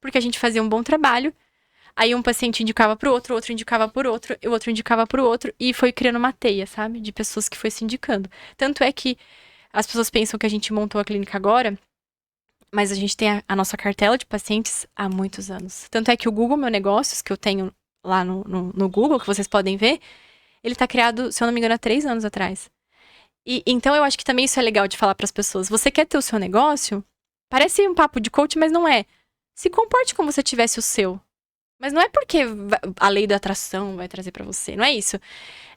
[SPEAKER 2] Porque a gente fazia um bom trabalho, aí um paciente indicava pro outro, outro indicava por outro, e o outro indicava pro outro, e foi criando uma teia, sabe? De pessoas que foi se indicando. Tanto é que as pessoas pensam que a gente montou a clínica agora, mas a gente tem a nossa cartela de pacientes há muitos anos. Tanto é que o Google Meu Negócios, que eu tenho lá no Google, que vocês podem ver, ele tá criado, se eu não me engano, há 3 anos atrás. E então eu acho que também isso é legal de falar pras pessoas. Você quer ter o seu negócio? Parece um papo de coach, mas não é. Se comporte como se tivesse o seu. Mas não é porque a lei da atração vai trazer pra você, não é isso.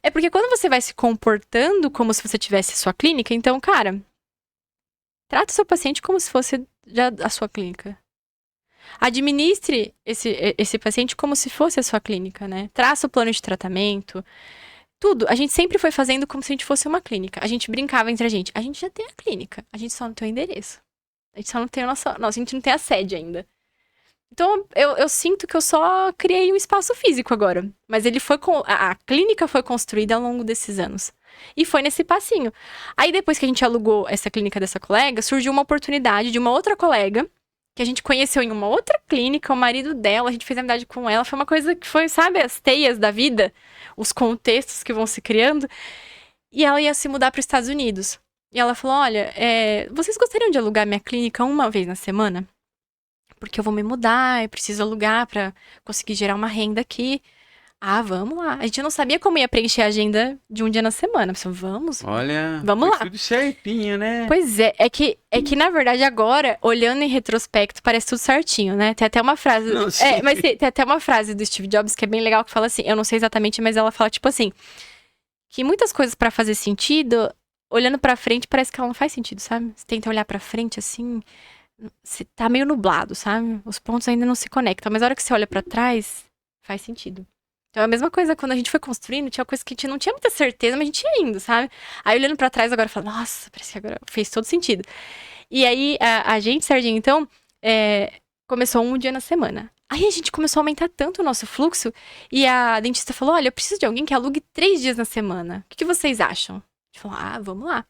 [SPEAKER 2] É porque quando você vai se comportando como se você tivesse a sua clínica, então, cara, trata o seu paciente como se fosse já a sua clínica. Administre esse paciente como se fosse a sua clínica, né? Traça o plano de tratamento. Tudo. A gente sempre foi fazendo como se a gente fosse uma clínica. A gente brincava entre a gente. A gente já tem a clínica. A gente só não tem o endereço. A gente só não tem a gente não tem a sede ainda. Então, eu sinto que eu só criei um espaço físico agora. Mas ele foi a clínica foi construída ao longo desses anos. E foi nesse passinho. Aí, depois que a gente alugou essa clínica dessa colega, surgiu uma oportunidade de uma outra colega, que a gente conheceu em uma outra clínica, o marido dela, a gente fez amizade com ela. Foi uma coisa que foi, sabe, as teias da vida, os contextos que vão se criando. E ela ia se mudar para os Estados Unidos. E ela falou, olha, vocês gostariam de alugar minha clínica uma vez na semana? Porque eu vou me mudar, eu preciso alugar para conseguir gerar uma renda aqui. Ah, vamos lá. A gente não sabia como ia preencher a agenda de um dia na semana. Pensou, vamos
[SPEAKER 1] Foi
[SPEAKER 2] lá.
[SPEAKER 1] tudo certinho, né?
[SPEAKER 2] Pois é, é que na verdade agora, olhando em retrospecto, parece tudo certinho, né? Tem até uma frase.
[SPEAKER 1] Não, sim.
[SPEAKER 2] Mas tem até uma frase do Steve Jobs que é bem legal que fala assim, eu não sei exatamente, mas ela fala tipo assim, que muitas coisas pra fazer sentido, olhando pra frente, parece que ela não faz sentido, sabe? Você tenta olhar pra frente assim, você tá meio nublado, sabe? Os pontos ainda não se conectam, mas a hora que você olha pra trás, faz sentido. Então é a mesma coisa quando a gente foi construindo, tinha coisa que a gente não tinha muita certeza, mas a gente ia indo, sabe? Aí olhando pra trás agora, eu falo, nossa, parece que agora fez todo sentido. E aí a gente, Serginho, então, começou um dia na semana. Aí a gente começou a aumentar tanto o nosso fluxo e a dentista falou, olha, eu preciso de alguém que alugue 3 dias na semana. O que vocês acham? A gente falou, vamos lá.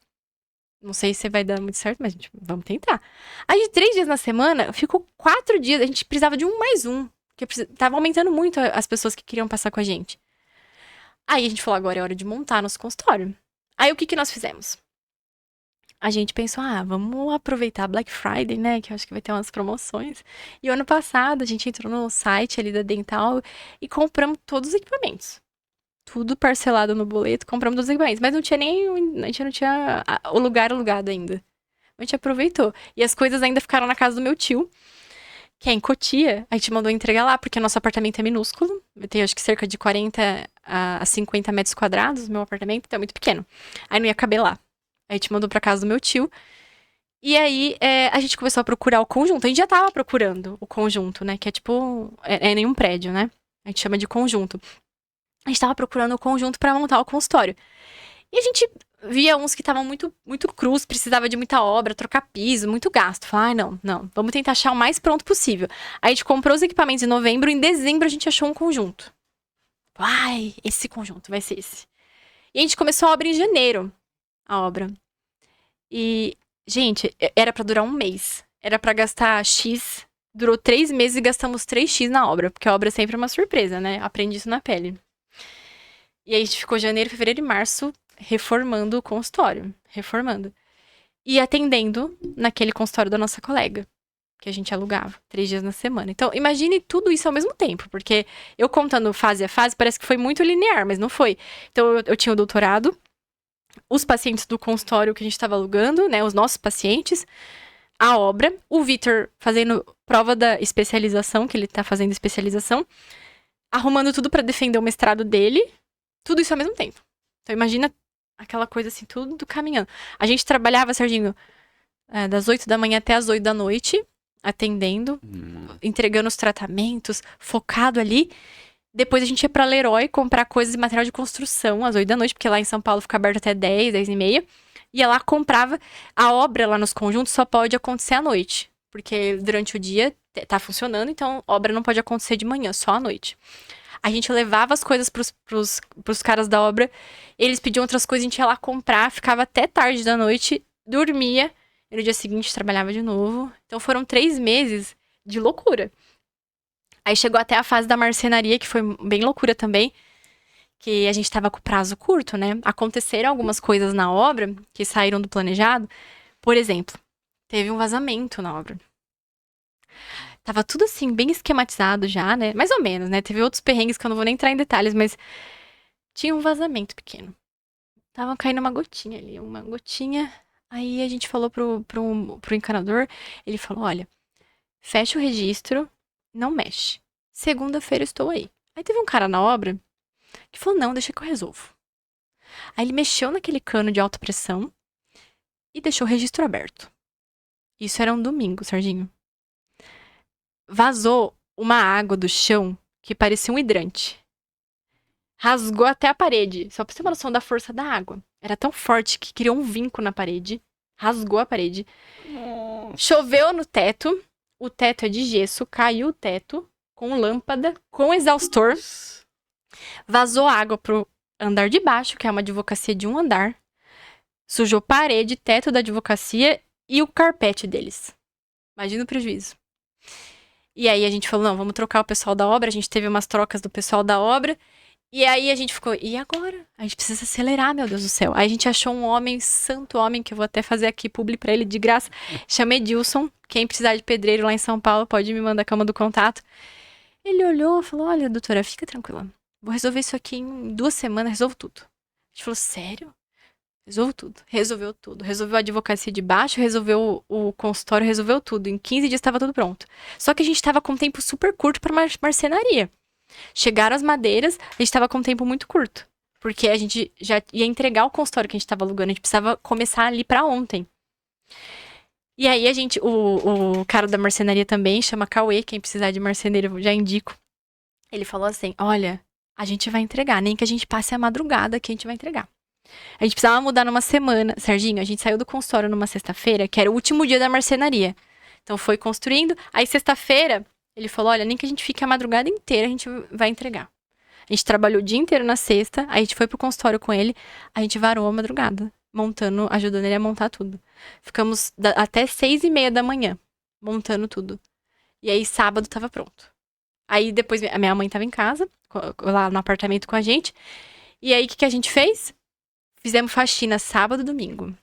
[SPEAKER 2] Não sei se vai dar muito certo, mas vamos tentar. Aí de 3 dias na semana, ficou 4 dias, a gente precisava de um mais um. Porque tava aumentando muito as pessoas que queriam passar com a gente. Aí a gente falou, agora é hora de montar nosso consultório. Aí o que nós fizemos? A gente pensou, vamos aproveitar Black Friday, né? Que eu acho que vai ter umas promoções. E o ano passado a gente entrou no site ali da Dental e compramos todos os equipamentos. Tudo parcelado no boleto, compramos todos os equipamentos. Mas não tinha a gente não tinha o lugar alugado ainda. A gente aproveitou. E as coisas ainda ficaram na casa do meu tio, que é em Cotia. A gente mandou entregar lá, porque nosso apartamento é minúsculo. Tem acho que cerca de 40 a 50 metros quadrados, meu apartamento, então é muito pequeno. Aí não ia caber lá. Aí a gente mandou pra casa do meu tio. E aí a gente começou a procurar o conjunto. A gente já tava procurando o conjunto, né? Que é tipo, é nenhum prédio, né? A gente chama de conjunto. A gente tava procurando o conjunto pra montar o consultório. E a gente via uns que estavam muito, muito crus, precisava de muita obra, trocar piso, muito gasto. Falei, não, vamos tentar achar o mais pronto possível. Aí a gente comprou os equipamentos em novembro, em dezembro a gente achou um conjunto. Esse conjunto vai ser esse. E a gente começou a obra em janeiro, a obra. E, gente, era pra durar um mês. Era pra gastar X, durou 3 meses e gastamos 3X na obra, porque a obra é sempre uma surpresa, né? Aprendi isso na pele. E aí a gente ficou janeiro, fevereiro e março reformando o consultório. Reformando. E atendendo naquele consultório da nossa colega, que a gente alugava 3 dias na semana. Então, imagine tudo isso ao mesmo tempo, porque eu contando fase a fase, parece que foi muito linear, mas não foi. Então, eu tinha o doutorado, os pacientes do consultório que a gente estava alugando, né, os nossos pacientes, a obra, o Vitor fazendo prova da especialização, que ele tá fazendo especialização, arrumando tudo para defender o mestrado dele, tudo isso ao mesmo tempo. Então, imagina aquela coisa assim, tudo caminhando. A gente trabalhava, Serginho, das 8 da manhã até as 8 da noite, atendendo, entregando os tratamentos, focado ali. Depois a gente ia pra Leroy comprar coisas de material de construção às 8 da noite, porque lá em São Paulo fica aberto até 10, 10 e meia. Ia lá, comprava. A obra lá nos conjuntos só pode acontecer à noite, porque durante o dia tá funcionando, então obra não pode acontecer de manhã, só à noite. A gente levava as coisas pros caras da obra, eles pediam outras coisas, a gente ia lá comprar, ficava até tarde da noite, dormia, e no dia seguinte trabalhava de novo. Então foram 3 meses de loucura. Aí chegou até a fase da marcenaria, que foi bem loucura também, que a gente tava com prazo curto, né? Aconteceram algumas coisas na obra que saíram do planejado. Por exemplo, teve um vazamento na obra. Tava tudo assim, bem esquematizado já, né? Mais ou menos, né? Teve outros perrengues que eu não vou nem entrar em detalhes, mas tinha um vazamento pequeno. Tava caindo uma gotinha ali, uma gotinha. Aí a gente falou pro encanador, ele falou, olha, fecha o registro, não mexe. Segunda-feira eu estou aí. Aí teve um cara na obra que falou, não, deixa que eu resolvo. Aí ele mexeu naquele cano de alta pressão e deixou o registro aberto. Isso era um domingo, Serginho. Vazou uma água do chão que parecia um hidrante. Rasgou até a parede. Só pra você ter uma noção da força da água. Era tão forte que criou um vinco na parede. Rasgou a parede. Choveu no teto. O teto é de gesso. Caiu o teto. Com lâmpada. Com exaustor. Vazou água pro andar de baixo, que é uma advocacia de um andar. Sujou parede, teto da advocacia e o carpete deles. Imagina o prejuízo. E aí a gente falou, não, vamos trocar o pessoal da obra. A gente teve umas trocas do pessoal da obra. E aí a gente ficou, e agora? A gente precisa acelerar, meu Deus do céu. Aí a gente achou um homem, santo homem, que eu vou até fazer aqui publi pra ele de graça. Chama Edilson. Quem precisar de pedreiro lá em São Paulo pode me mandar a cama do contato. Ele olhou e falou, olha, doutora, fica tranquila. vou resolver isso aqui em 2 semanas, resolvo tudo. A gente falou, sério? Resolvo tudo. Resolveu tudo. Resolveu a advocacia de baixo, resolveu o consultório, resolveu tudo. Em 15 dias estava tudo pronto. Só que a gente estava com um tempo super curto para marcenaria. Chegaram as madeiras, a gente estava com um tempo muito curto. Porque a gente já ia entregar o consultório que a gente estava alugando. A gente precisava começar ali para ontem. E aí a gente, o cara da marcenaria também, chama Cauê, quem precisar de marceneiro eu já indico. Ele falou assim, olha, a gente vai entregar, nem que a gente passe a madrugada que a gente vai entregar. A gente precisava mudar numa semana. Serginho, a gente saiu do consultório numa sexta-feira, que era o último dia da marcenaria. Então foi construindo. Aí sexta-feira, ele falou, olha, nem que a gente fique a madrugada inteira, a gente vai entregar. A gente trabalhou o dia inteiro na sexta, aí a gente foi pro consultório com ele, a gente varou a madrugada, montando, ajudando ele a montar tudo. Ficamos até 6:30 da manhã, montando tudo. E aí sábado tava pronto. Aí depois a minha mãe tava em casa, lá no apartamento com a gente. E aí o que a gente fez? Fizemos faxina sábado e domingo.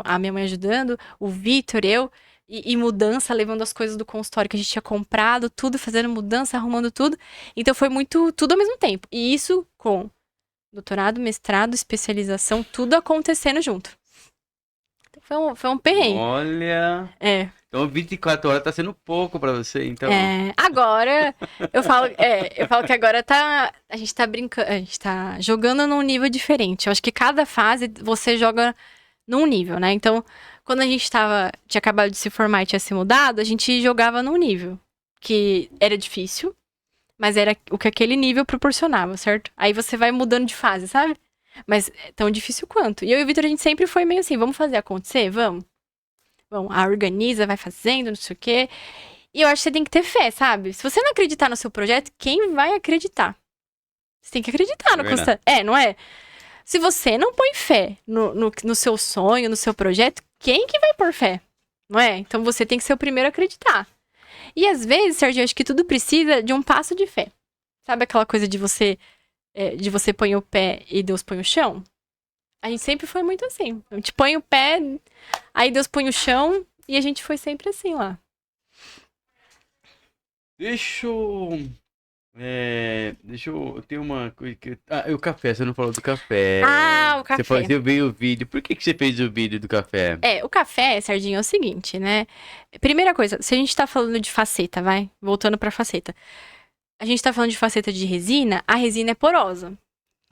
[SPEAKER 2] A minha mãe ajudando, o Vitor, eu, e mudança, levando as coisas do consultório que a gente tinha comprado, tudo, fazendo mudança, arrumando tudo. Então foi muito, tudo ao mesmo tempo. E isso com doutorado, mestrado, especialização, tudo acontecendo junto. Então foi um perrengue.
[SPEAKER 1] Olha... Então 24 horas tá sendo pouco pra você, então.
[SPEAKER 2] Agora, eu falo que agora a gente tá brincando, a gente tá jogando num nível diferente. Eu acho que cada fase você joga num nível, né? Então, quando a gente tinha acabado de se formar e tinha se mudado, a gente jogava num nível que era difícil, mas era o que aquele nível proporcionava, certo? Aí você vai mudando de fase, sabe? Mas é tão difícil quanto. E eu e o Vitor, a gente sempre foi meio assim, vamos fazer acontecer? Vamos. Bom, organiza, vai fazendo, não sei o quê. E eu acho que você tem que ter fé, sabe? Se você não acreditar no seu projeto, quem vai acreditar? Você tem que acreditar no que você... não é? Se você não põe fé no seu sonho, no seu projeto, quem que vai pôr fé? Não é? Então você tem que ser o primeiro a acreditar. E às vezes, Sérgio, eu acho que tudo precisa de um passo de fé. Sabe aquela coisa de você põe o pé e Deus põe o chão? A gente sempre foi muito assim. A gente põe o pé, aí Deus põe o chão, e a gente foi sempre assim lá.
[SPEAKER 1] Deixa eu ter uma coisa que... o café, você não falou do café.
[SPEAKER 2] O café.
[SPEAKER 1] Você veio o vídeo. Por que você fez o vídeo do café?
[SPEAKER 2] O café, Serginho, é o seguinte, né? Primeira coisa, se a gente tá falando de faceta, voltando pra faceta. A gente tá falando de faceta de resina, a resina é porosa.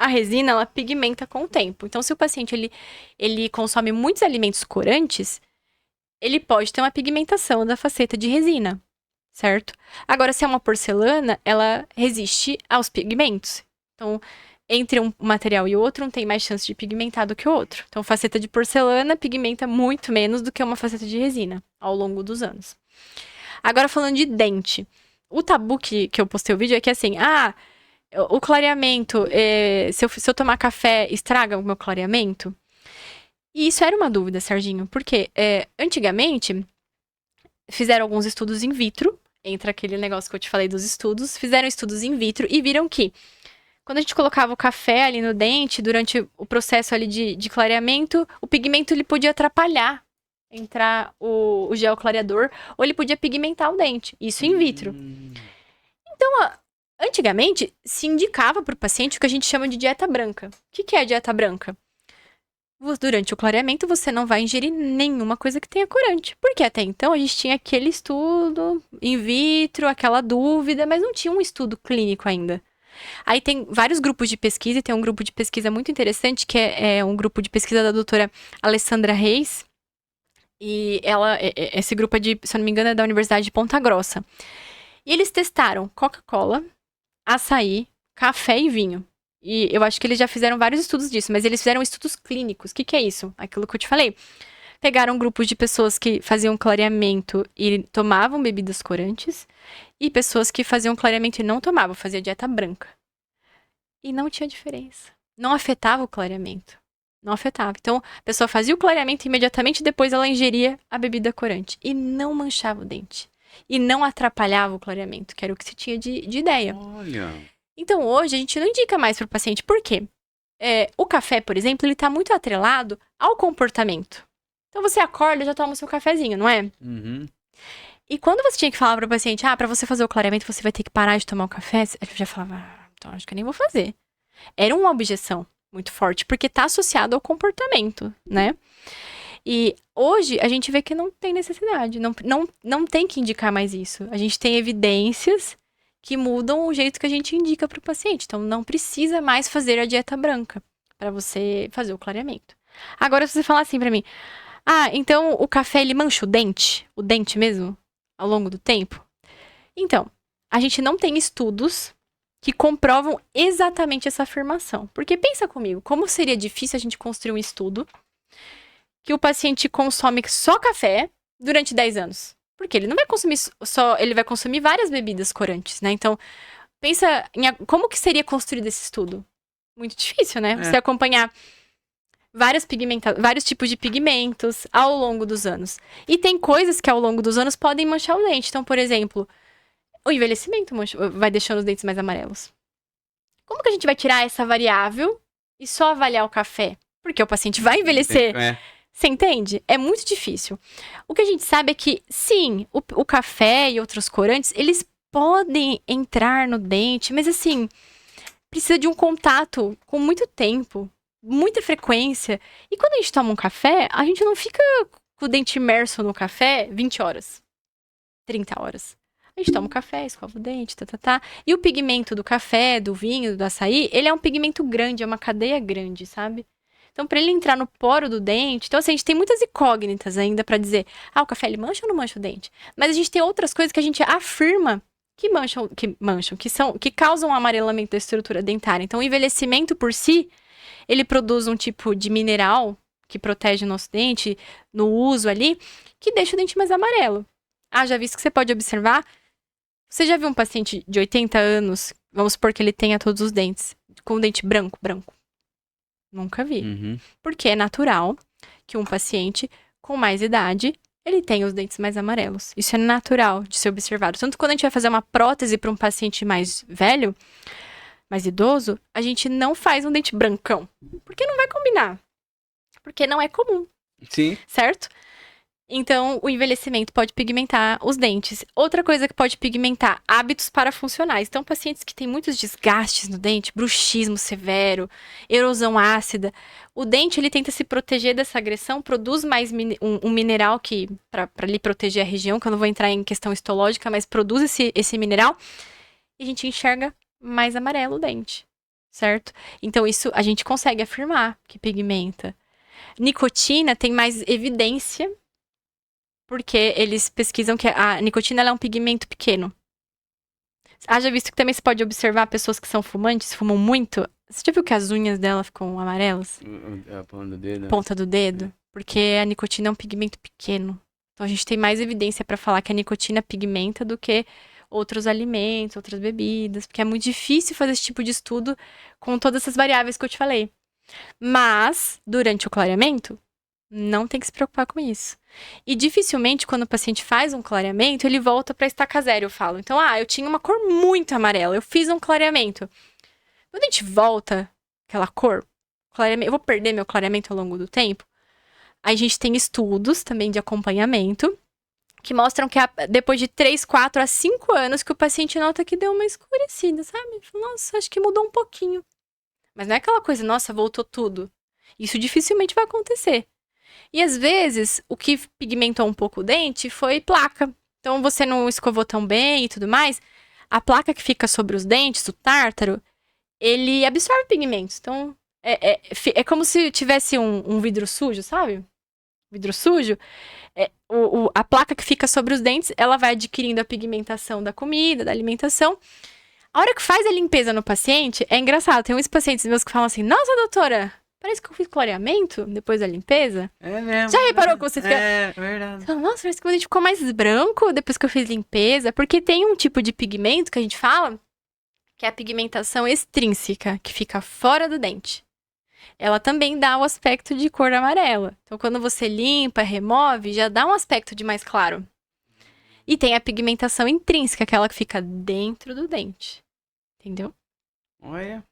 [SPEAKER 2] A resina, ela pigmenta com o tempo. Então, se o paciente, ele consome muitos alimentos corantes, ele pode ter uma pigmentação da faceta de resina, certo? Agora, se é uma porcelana, ela resiste aos pigmentos. Então, entre um material e outro, um tem mais chance de pigmentar do que o outro. Então, faceta de porcelana pigmenta muito menos do que uma faceta de resina, ao longo dos anos. Agora, falando de dente. O tabu que eu postei o vídeo é que, assim, o clareamento, se eu tomar café, estraga o meu clareamento? E isso era uma dúvida, Serginho, porque antigamente fizeram alguns estudos in vitro, entra aquele negócio que eu te falei dos estudos, fizeram estudos in vitro e viram que quando a gente colocava o café ali no dente, durante o processo ali de clareamento, o pigmento ele podia atrapalhar entrar o gel clareador, ou ele podia pigmentar o dente, isso in vitro. Então, antigamente, se indicava para o paciente o que a gente chama de dieta branca. O que é a dieta branca? Durante o clareamento, você não vai ingerir nenhuma coisa que tenha corante. Porque até então, a gente tinha aquele estudo in vitro, aquela dúvida, mas não tinha um estudo clínico ainda. Aí tem vários grupos de pesquisa, e tem um grupo de pesquisa muito interessante, que é um grupo de pesquisa da doutora Alessandra Reis. E esse grupo se eu não me engano, é da Universidade de Ponta Grossa. E eles testaram Coca-Cola, açaí, café e vinho. E eu acho que eles já fizeram vários estudos disso, mas eles fizeram estudos clínicos. O que é isso? Aquilo que eu te falei. Pegaram grupos de pessoas que faziam clareamento e tomavam bebidas corantes, e pessoas que faziam clareamento e não tomavam, fazia dieta branca. E não tinha diferença. Não afetava o clareamento. Não afetava. Então, a pessoa fazia o clareamento e imediatamente depois ela ingeria a bebida corante. E não manchava o dente. E não atrapalhava o clareamento, que era o que se tinha de ideia.
[SPEAKER 1] Olha.
[SPEAKER 2] Então, hoje, a gente não indica mais para o paciente. Por quê? O café, por exemplo, ele está muito atrelado ao comportamento. Então, você acorda e já toma o seu cafezinho, não é?
[SPEAKER 1] Uhum.
[SPEAKER 2] E quando você tinha que falar para o paciente, para você fazer o clareamento, você vai ter que parar de tomar o café, ele já falava, então acho que eu nem vou fazer. Era uma objeção muito forte, porque tá associado ao comportamento, né? E hoje a gente vê que não tem necessidade, não tem que indicar mais isso. A gente tem evidências que mudam o jeito que a gente indica para o paciente. Então, não precisa mais fazer a dieta branca para você fazer o clareamento. Agora, se você falar assim para mim, então o café ele mancha o dente mesmo, ao longo do tempo? Então, a gente não tem estudos que comprovam exatamente essa afirmação. Porque pensa comigo, como seria difícil a gente construir um estudo que o paciente consome só café durante 10 anos. Porque ele não vai consumir ele vai consumir várias bebidas corantes, né? Então, pensa em como que seria construído esse estudo. Muito difícil, né? Você acompanhar vários tipos de pigmentos ao longo dos anos. E tem coisas que ao longo dos anos podem manchar o dente. Então, por exemplo, o envelhecimento vai deixando os dentes mais amarelos. Como que a gente vai tirar essa variável e só avaliar o café? Porque o paciente vai envelhecer. Você entende? É muito difícil. O que a gente sabe é que, sim, o café e outros corantes, eles podem entrar no dente, mas assim, precisa de um contato com muito tempo, muita frequência. E quando a gente toma um café, a gente não fica com o dente imerso no café 20 horas, 30 horas. A gente toma um café, escova o dente, E o pigmento do café, do vinho, do açaí, ele é um pigmento grande, é uma cadeia grande, sabe? Então, para ele entrar no poro do dente... Então, assim, a gente tem muitas incógnitas ainda para dizer... o café, ele mancha ou não mancha o dente? Mas a gente tem outras coisas que a gente afirma que causam um amarelamento da estrutura dentária. Então, o envelhecimento por si, ele produz um tipo de mineral que protege o nosso dente, no uso ali, que deixa o dente mais amarelo. Já visto que você pode observar... Você já viu um paciente de 80 anos, vamos supor que ele tenha todos os dentes, com o dente branco? Nunca vi.
[SPEAKER 1] Uhum.
[SPEAKER 2] Porque é natural que um paciente com mais idade, ele tenha os dentes mais amarelos. Isso é natural de ser observado. Tanto quando a gente vai fazer uma prótese para um paciente mais velho, mais idoso, a gente não faz um dente brancão. Porque não vai combinar. Porque não é comum.
[SPEAKER 1] Sim.
[SPEAKER 2] Certo? Então, o envelhecimento pode pigmentar os dentes. Outra coisa que pode pigmentar, hábitos parafuncionais. Então, pacientes que têm muitos desgastes no dente, bruxismo severo, erosão ácida, o dente ele tenta se proteger dessa agressão, produz mais um mineral que para lhe proteger a região, que eu não vou entrar em questão histológica, mas produz esse mineral e a gente enxerga mais amarelo o dente, certo? Então, isso a gente consegue afirmar que pigmenta. Nicotina tem mais evidência, porque eles pesquisam que a nicotina ela é um pigmento pequeno. Já visto que também você pode observar pessoas que são fumantes, fumam muito. Você já viu que as unhas dela ficam amarelas?
[SPEAKER 1] A ponta do dedo.
[SPEAKER 2] Ponta do dedo. Porque a nicotina é um pigmento pequeno. Então a gente tem mais evidência para falar que a nicotina pigmenta do que outros alimentos, outras bebidas. Porque é muito difícil fazer esse tipo de estudo com todas essas variáveis que eu te falei. Mas, durante o clareamento, não tem que se preocupar com isso. E dificilmente, quando o paciente faz um clareamento, ele volta para estaca zero, eu falo. Então, eu tinha uma cor muito amarela, eu fiz um clareamento. Quando a gente volta aquela cor, eu vou perder meu clareamento ao longo do tempo? Aí a gente tem estudos também de acompanhamento, que mostram que depois de 3, 4 a 5 anos que o paciente nota que deu uma escurecida, sabe? Nossa, acho que mudou um pouquinho. Mas não é aquela coisa, nossa, voltou tudo. Isso dificilmente vai acontecer. E às vezes, o que pigmentou um pouco o dente foi placa. Então, você não escovou tão bem e tudo mais. A placa que fica sobre os dentes, o tártaro, ele absorve pigmentos. Então, é como se tivesse um vidro sujo, sabe? Vidro sujo. A placa que fica sobre os dentes, ela vai adquirindo a pigmentação da comida, da alimentação. A hora que faz a limpeza no paciente, é engraçado. Tem uns pacientes meus que falam assim, nossa, doutora, parece que eu fiz clareamento depois da limpeza.
[SPEAKER 1] É mesmo.
[SPEAKER 2] Já reparou que você fica...
[SPEAKER 1] É, verdade.
[SPEAKER 2] Nossa, parece que o dente ficou mais branco depois que eu fiz limpeza. Porque tem um tipo de pigmento que a gente fala, que é a pigmentação extrínseca, que fica fora do dente. Ela também dá o aspecto de cor amarela. Então, quando você limpa, remove, já dá um aspecto de mais claro. E tem a pigmentação intrínseca, aquela que fica dentro do dente. Entendeu?
[SPEAKER 1] Olha,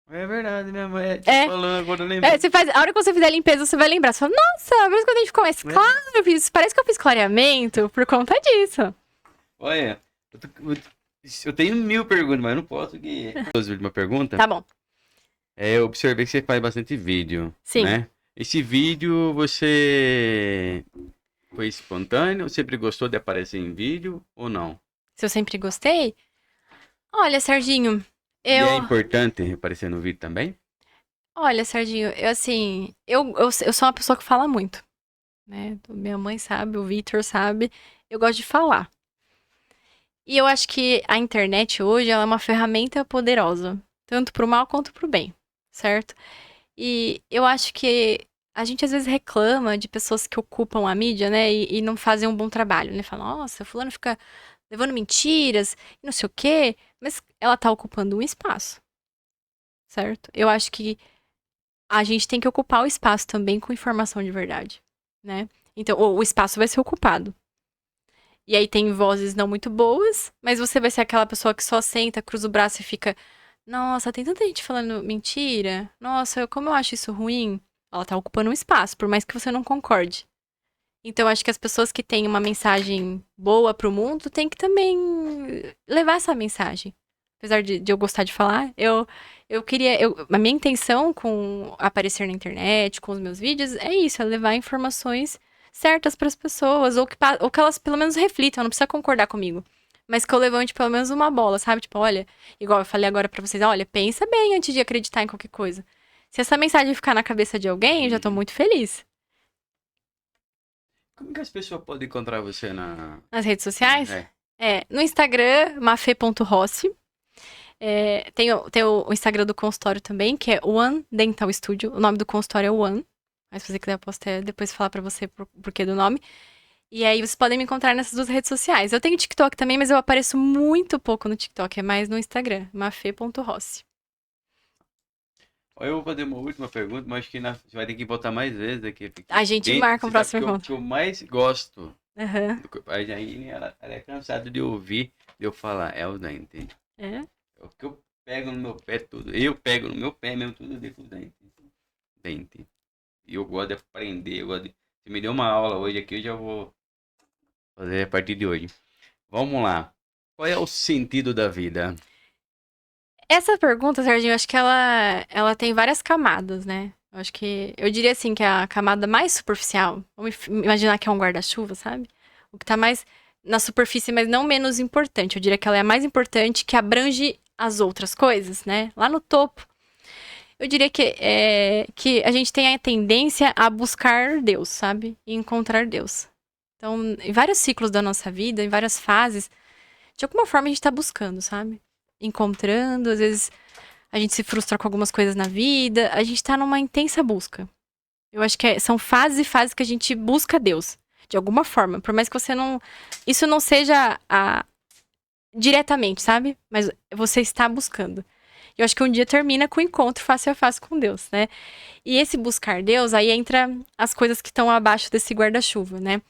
[SPEAKER 1] é verdade mesmo. Falando agora, eu lembro.
[SPEAKER 2] A hora que você fizer a limpeza, você vai lembrar. Você fala, nossa, parece que o dente ficou mais claro. Parece que eu fiz clareamento por conta disso.
[SPEAKER 1] Olha, Eu tenho 1000 perguntas, mas eu não posso que... Uma pergunta?
[SPEAKER 2] Tá bom.
[SPEAKER 1] Eu observei que você faz bastante vídeo,
[SPEAKER 2] Sim.
[SPEAKER 1] né? Esse vídeo você foi espontâneo? Sempre gostou de aparecer em vídeo ou não?
[SPEAKER 2] Se eu sempre gostei? Olha, Serginho,
[SPEAKER 1] E é
[SPEAKER 2] eu.
[SPEAKER 1] importante aparecer no vídeo também?
[SPEAKER 2] Olha, Serginho, eu assim. Eu sou uma pessoa que fala muito, né? Minha mãe sabe, o Victor sabe. Eu gosto de falar. E eu acho que a internet hoje ela é uma ferramenta poderosa, tanto pro mal quanto pro bem, certo? E eu acho que a gente às vezes reclama de pessoas que ocupam a mídia, né? E não fazem um bom trabalho, né? Fala, nossa, fulano fica levando mentiras e não sei o quê. Mas ela tá ocupando um espaço, certo? Eu acho que a gente tem que ocupar o espaço também com informação de verdade, né? Então, o espaço vai ser ocupado. E aí tem vozes não muito boas, mas você vai ser aquela pessoa que só senta, cruza o braço e fica, nossa, tem tanta gente falando mentira. Nossa, como eu acho isso ruim. Ela tá ocupando um espaço, por mais que você não concorde. Então, eu acho que as pessoas que têm uma mensagem boa pro mundo têm que também levar essa mensagem. Apesar de eu gostar de falar, eu queria. A minha intenção com aparecer na internet, com os meus vídeos, é isso, é levar informações certas para as pessoas, ou que elas pelo menos reflitam, não precisa concordar comigo. Mas que eu levante pelo menos uma bola, sabe? Tipo, olha, igual eu falei agora pra vocês, olha, pensa bem antes de acreditar em qualquer coisa. Se essa mensagem ficar na cabeça de alguém, eu já tô muito feliz.
[SPEAKER 1] Como que as pessoas podem encontrar você
[SPEAKER 2] Nas redes sociais?
[SPEAKER 1] É.
[SPEAKER 2] No Instagram, mafe.rossi. Tem o Instagram do consultório também, que é One Dental Studio. O nome do consultório é One. Mas se você quiser, eu posso até depois falar pra você por porquê do nome. E aí vocês podem me encontrar nessas duas redes sociais. Eu tenho TikTok também, mas eu apareço muito pouco no TikTok. É mais no Instagram, mafe.rossi.
[SPEAKER 1] Eu vou fazer uma última pergunta, mas acho que você vai ter que botar mais vezes aqui. Porque
[SPEAKER 2] A gente marca um
[SPEAKER 1] você sabe
[SPEAKER 2] próximo
[SPEAKER 1] que o
[SPEAKER 2] encontro.
[SPEAKER 1] que eu mais gosto.
[SPEAKER 2] Aham.
[SPEAKER 1] A Jaine, ela é cansada de ouvir de eu falar, é o dente.
[SPEAKER 2] É?
[SPEAKER 1] É o que eu pego no meu pé tudo. Eu pego no meu pé mesmo tudo de com dente. Dente. E eu gosto de aprender. Você me deu uma aula hoje aqui, eu já vou fazer a partir de hoje. Vamos lá. Qual é o sentido da vida?
[SPEAKER 2] Essa pergunta, Serginho, eu acho que ela tem várias camadas, né? Eu diria assim que a camada mais superficial, vamos imaginar que é um guarda-chuva, sabe? O que tá mais na superfície, mas não menos importante. Eu diria que ela é a mais importante, que abrange as outras coisas, né? Lá no topo. Eu diria que a gente tem a tendência a buscar Deus, sabe? E encontrar Deus. Então, em vários ciclos da nossa vida, em várias fases, de alguma forma a gente tá buscando, sabe? Encontrando, às vezes a gente se frustra com algumas coisas na vida, a gente tá numa intensa busca. Eu acho que são fases e fases que a gente busca Deus, de alguma forma, por mais que você não. Isso não seja diretamente, sabe? Mas você está buscando. Eu acho que um dia termina com o encontro face a face com Deus, né? E esse buscar Deus, aí entra as coisas que estão abaixo desse guarda-chuva, né?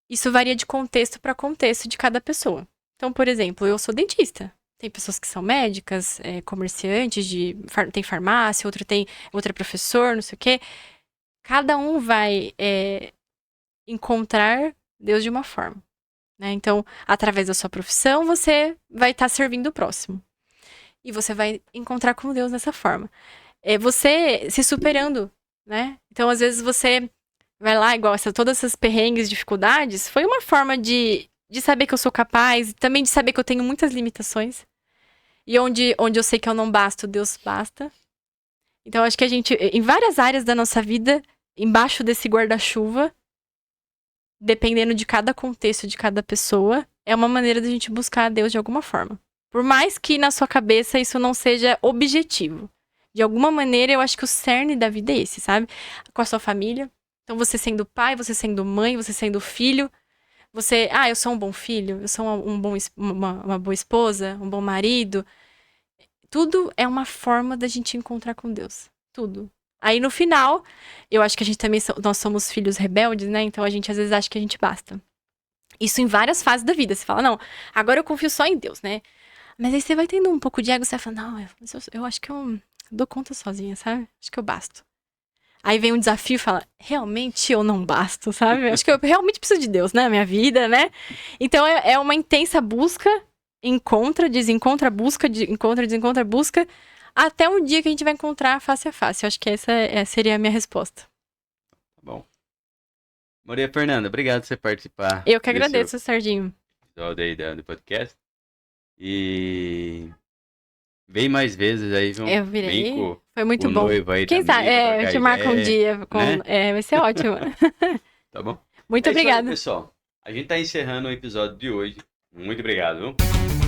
[SPEAKER 2] Isso varia de contexto para contexto de cada pessoa. Então, por exemplo, eu sou dentista. Tem pessoas que são médicas, comerciantes, tem farmácia, outro é professor, não sei o quê. Cada um vai encontrar Deus de uma forma, né? Então, através da sua profissão, você vai estar servindo o próximo. E você vai encontrar com Deus dessa forma. Você se superando, né? Então, às vezes, você vai lá, igual todas essas perrengues, dificuldades, foi uma forma de saber que eu sou capaz, também de saber que eu tenho muitas limitações. E onde eu sei que eu não basto, Deus basta. Então, acho que a gente, em várias áreas da nossa vida, embaixo desse guarda-chuva, dependendo de cada contexto, de cada pessoa, é uma maneira da gente buscar a Deus de alguma forma. Por mais que na sua cabeça isso não seja objetivo. De alguma maneira, eu acho que o cerne da vida é esse, sabe? Com a sua família. Então, você sendo pai, você sendo mãe, você sendo filho. Eu sou um bom filho, eu sou uma boa esposa, um bom marido. Tudo é uma forma da gente encontrar com Deus. Tudo. Aí no final, eu acho que a gente também nós somos filhos rebeldes, né? Então a gente às vezes acha que a gente basta. Isso em várias fases da vida. Você fala, não, agora eu confio só em Deus, né? Mas aí você vai tendo um pouco de ego, você vai falando, não, eu acho que eu dou conta sozinha, sabe? Acho que eu basto. Aí vem um desafio e fala, realmente eu não basto, sabe? Acho que eu realmente preciso de Deus, né? Minha vida, né? Então é uma intensa busca encontra, desencontra, busca, encontra, desencontra, busca, até um dia que a gente vai encontrar face a face. Eu acho que essa seria a minha resposta.
[SPEAKER 1] Tá bom. Maria Fernanda, obrigado por você participar.
[SPEAKER 2] Eu que agradeço, Serginho.
[SPEAKER 1] Episódio aí do podcast. E vem mais vezes aí, viu?
[SPEAKER 2] Eu virei.
[SPEAKER 1] Vem
[SPEAKER 2] Foi muito
[SPEAKER 1] o
[SPEAKER 2] bom.
[SPEAKER 1] noivo aí
[SPEAKER 2] Quem
[SPEAKER 1] também,
[SPEAKER 2] sabe?
[SPEAKER 1] pra
[SPEAKER 2] Eu
[SPEAKER 1] trocar
[SPEAKER 2] te marco um
[SPEAKER 1] ideia,
[SPEAKER 2] dia.
[SPEAKER 1] né?
[SPEAKER 2] Vai ser ótimo.
[SPEAKER 1] Tá bom?
[SPEAKER 2] Muito
[SPEAKER 1] É isso aí,
[SPEAKER 2] obrigada.
[SPEAKER 1] pessoal. A gente tá encerrando o episódio de hoje. Muito obrigado, viu?